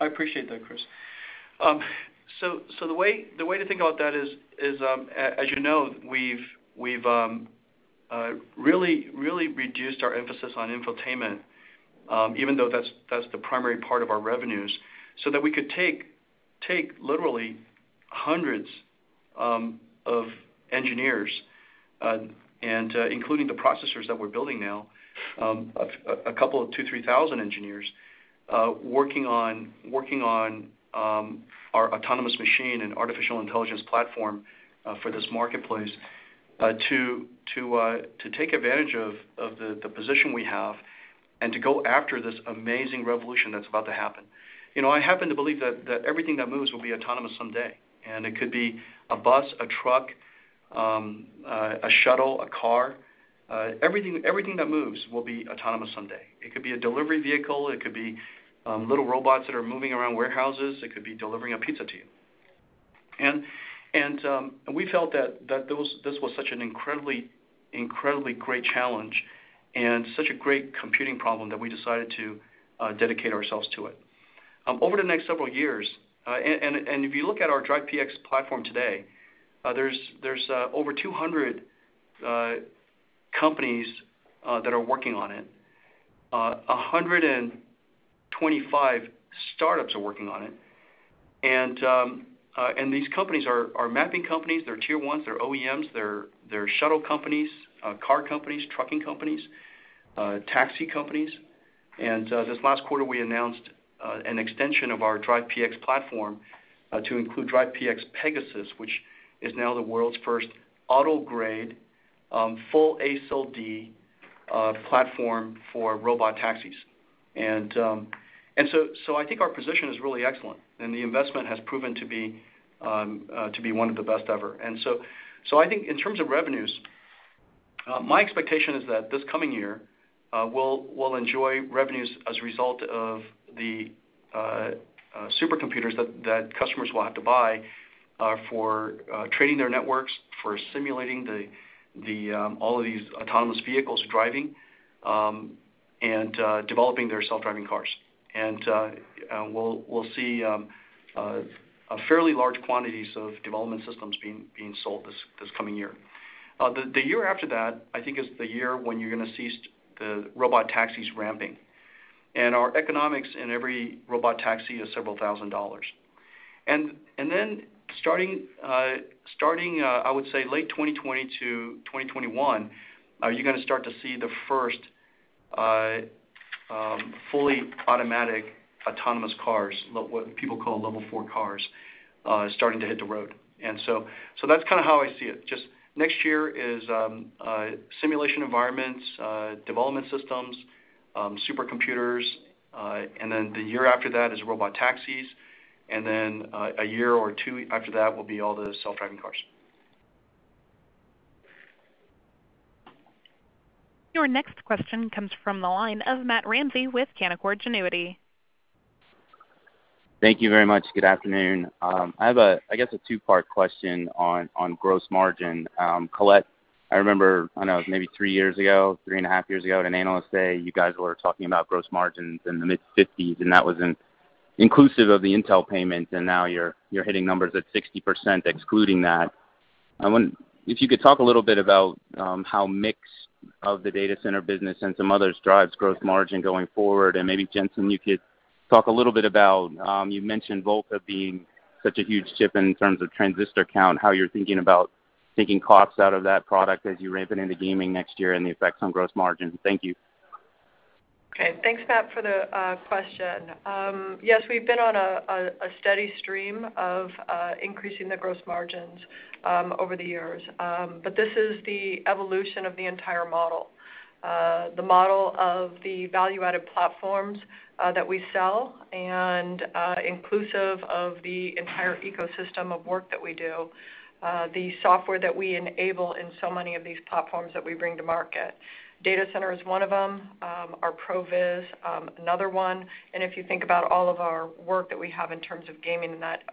I appreciate that, Chris. So the way to think about that is as you know, we've really reduced our emphasis on infotainment, even though that's the primary part of our revenues, so that we could take literally hundreds of engineers, and including the processors that we're building now, a couple of 2,000-3,000 engineers working on our autonomous machine and artificial intelligence platform for this marketplace. To take advantage of the position we have and to go after this amazing revolution that's about to happen. I happen to believe that everything that moves will be autonomous someday. And it could be a bus, a truck, a shuttle, a car. Everything that moves will be autonomous someday. It could be a delivery vehicle. It could be little robots that are moving around warehouses. It could be delivering a pizza to you. And we felt that this was such an incredibly great challenge and such a great computing problem that we decided to dedicate ourselves to it. Over the next several years, And if you look at our Drive PX platform today, there's over 200 companies that are working on it. 125 startups are working on it, and these companies are mapping companies. They're tier ones. They're OEMs. They're shuttle companies, car companies, trucking companies, taxi companies. And this last quarter, we announced an extension of our Drive PX platform to include Drive PX Pegasus, which is now the world's first auto-grade, full ASIL-D platform for robot taxis. And so I think our position is really excellent, and the investment has proven to be one of the best ever. And so I think in terms of revenues, my expectation is that this coming year we'll enjoy revenues as a result of the supercomputers that customers will have to buy for training their networks, for simulating all of these autonomous vehicles driving, and developing their self-driving cars. And we'll see fairly large quantities of development systems being sold this coming year. The year after that, I think, is the year when you're going to see the robot taxis ramping. And our economics in every robot taxi is several $1,000s. And then starting I would say late 2020 to 2021, you're going to start to see the first fully automatic autonomous cars, what people call level 4 cars, starting to hit the road. And so that's kind of how I see it. Just next year is simulation environments, development systems, supercomputers, and then the year after that is robot taxis, and then a year or two after that will be all the self-driving cars. Your next question comes from the line of Matt Ramsey with Canaccord Genuity. Thank you very much. Good afternoon. I have I guess a two-part question on gross margin. Colette, I remember, I know it was maybe 3.5 years ago at an analyst day, you guys were talking about gross margins in the mid-50s, and that was inclusive of the Intel payment, and now you're hitting numbers at 60% excluding that. If you could talk a little bit about how mix of the data center business and some others drives gross margin going forward, and maybe Jensen, you could talk a little bit about, you mentioned Volta being such a huge chip in terms of transistor count, how you're thinking about taking costs out of that product as you ramp it into gaming next year and the effects on gross margin. Thank you. Okay, thanks, Matt, for the question. Yes, we've been on a steady stream of increasing the gross margins over the years, but this is the evolution of the entire model. The model of the value-added platforms that we sell, and inclusive of the entire ecosystem of work that we do, the software that we enable in so many of these platforms that we bring to market. Data center is one of them, our ProViz, another one, and if you think about all of our work that we have in terms of gaming and that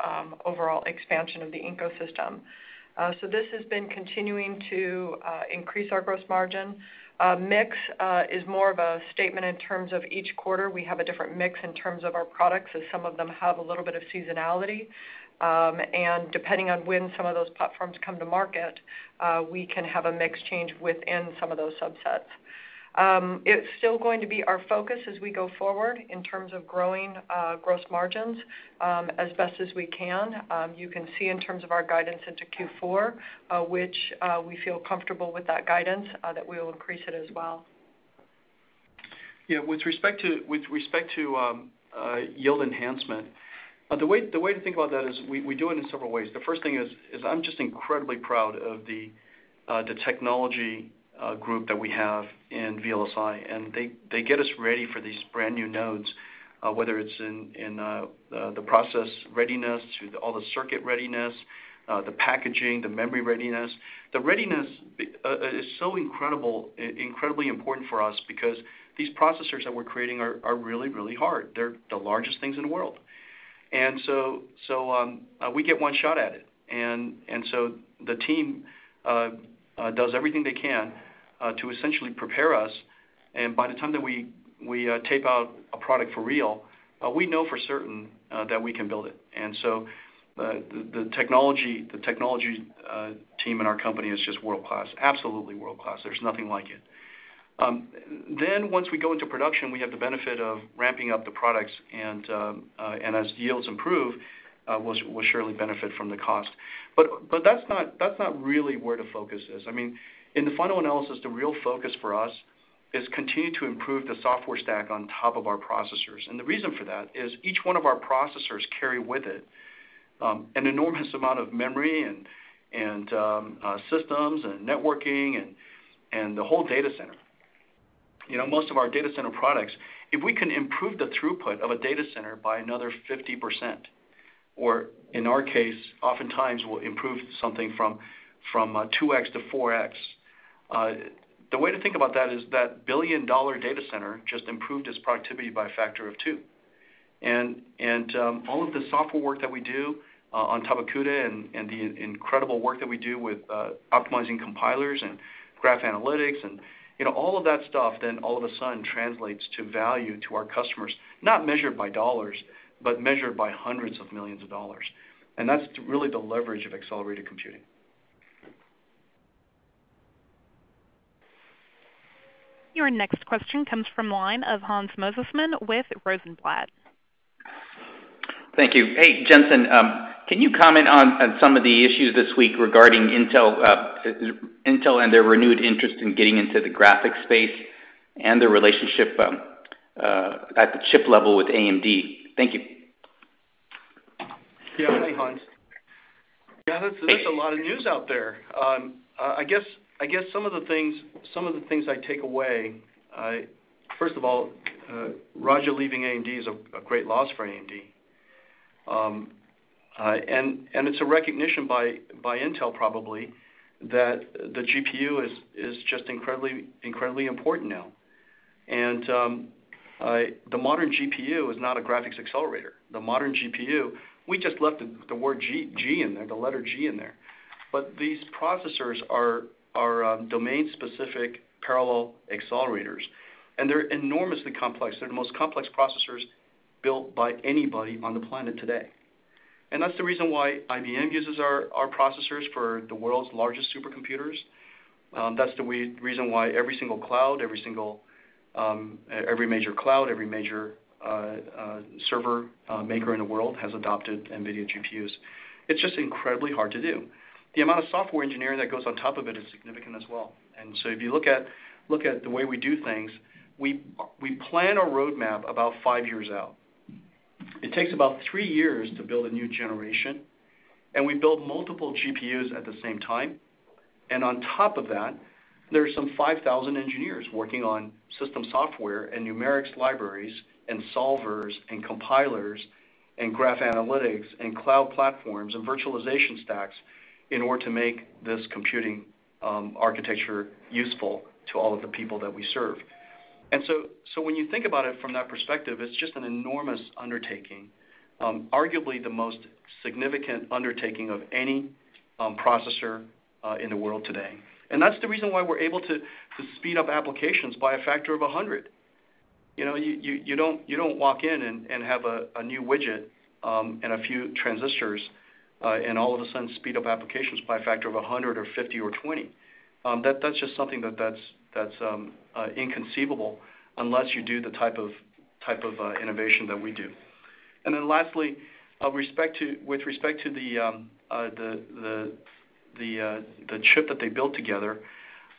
overall expansion of the ecosystem. So this has been continuing to increase our gross margin. Mix is more of a statement in terms of each quarter. We have a different mix in terms of our products, as some of them have a little bit of seasonality. And depending on when some of those platforms come to market, we can have a mix change within some of those subsets. It's still going to be our focus as we go forward in terms of growing gross margins as best as we can. You can see in terms of our guidance into Q4, which we feel comfortable with that guidance, that we will increase it as well. Yeah, with respect to yield enhancement, the way to think about that is we do it in several ways. The first thing is I'm just incredibly proud of the technology group that we have in VLSI, and they get us ready for these brand new nodes, whether it's in the process readiness to all the circuit readiness, the packaging, the memory readiness. The readiness is so incredibly important for us because these processors that we're creating are really, really hard. They're the largest things in the world. And so we get one shot at it. And so the team does everything they can to essentially prepare us. And by the time that we tape out a product for real, we know for certain that we can build it. And so the technology team in our company is just world class, absolutely world class. There's nothing like it. Then once we go into production, we have the benefit of ramping up the products, and as yields improve, we'll surely benefit from the cost. But that's not really where the focus is. I mean, in the final analysis, the real focus for us is continue to improve the software stack on top of our processors. And the reason for that is each one of our processors carry with it an enormous amount of memory and systems and networking and the whole data center. You know, most of our data center products, if we can improve the throughput of a data center by another 50%, or in our case, oftentimes we'll improve something from 2x to 4x. The way to think about that is that billion-dollar data center just improved its productivity by a factor of 2. And all of the software work that we do on top of CUDA and the incredible work that we do with optimizing compilers and graph analytics and all of that stuff, then all of a sudden translates to value to our customers, not measured by dollars, but measured by hundreds of millions of dollars. And that's really the leverage of accelerated computing. Your next question comes from the line of Hans Mosesmann with Rosenblatt. Thank you. Hey, Jensen, can you comment on some of the issues this week regarding Intel and their renewed interest in getting into the graphics space and their relationship at the chip level with AMD? Thank you. Yeah, hey, Hans. Yeah, that's a lot of news out there. I guess some of the things I take away. First of all, Raja leaving AMD is a great loss for AMD. And it's a recognition by Intel probably that the GPU is just incredibly important now. And the modern GPU is not a graphics accelerator. The modern GPU, we just left the word G in there, the letter G in there. But these processors are domain-specific parallel accelerators, and they're enormously complex. They're the most complex processors built by anybody on the planet today. And that's the reason why IBM uses our processors for the world's largest supercomputers. That's the reason why every single cloud, every major cloud, every major server maker in the world has adopted NVIDIA GPUs. It's just incredibly hard to do. The amount of software engineering that goes on top of it is significant as well. And so if you look at the way we do things, we plan our roadmap about 5 years out. It takes about 3 years to build a new generation, and we build multiple GPUs at the same time. And on top of that, there's some 5,000 engineers working on system software and numerics libraries and solvers and compilers and graph analytics and cloud platforms and virtualization stacks in order to make this computing architecture useful to all of the people that we serve. And so when you think about it from that perspective, it's just an enormous undertaking, arguably the most significant undertaking of any processor in the world today. And that's the reason why we're able to speed up applications by a factor of 100. You don't walk in and have a new widget and a few transistors and all of a sudden speed up applications by a factor of 100 or 50 or 20. That's just something that's inconceivable unless you do the type of innovation that we do. And then lastly, with respect to the chip that they built together,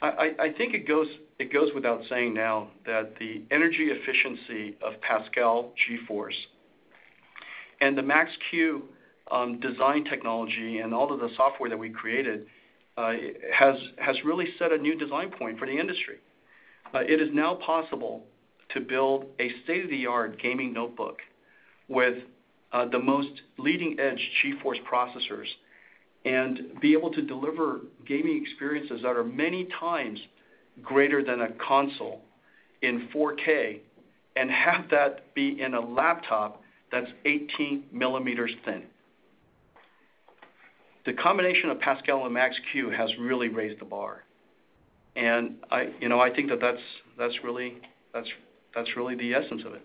I think it goes without saying now that the energy efficiency of Pascal GeForce and the Max-Q design technology and all of the software that we created has really set a new design point for the industry. It is now possible to build a state-of-the-art gaming notebook with the most leading-edge GeForce processors and be able to deliver gaming experiences that are many times greater than a console in 4K and have that be in a laptop that's 18 millimeters thin. The combination of Pascal and Max-Q has really raised the bar, and I think that's really the essence of it.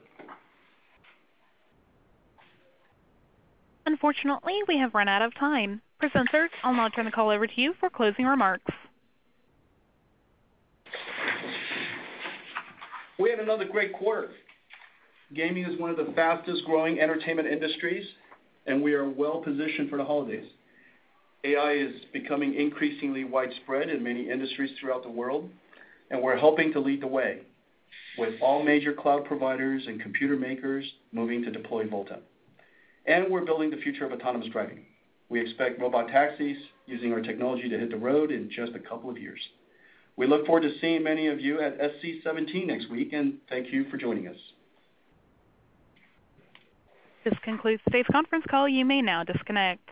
Unfortunately, we have run out of time. Presenters, I'll now turn the call over to you for closing remarks. We had another great quarter. Gaming is one of the fastest growing entertainment industries, and we are well positioned for the holidays. AI is becoming increasingly widespread in many industries throughout the world, and we're helping to lead the way, with all major cloud providers and computer makers moving to deploy Volta. And we're building the future of autonomous driving. We expect robot taxis using our technology to hit the road in just a couple of years. We look forward to seeing many of you at SC17 next week, and thank you for joining us. This concludes today's conference call. You may now disconnect.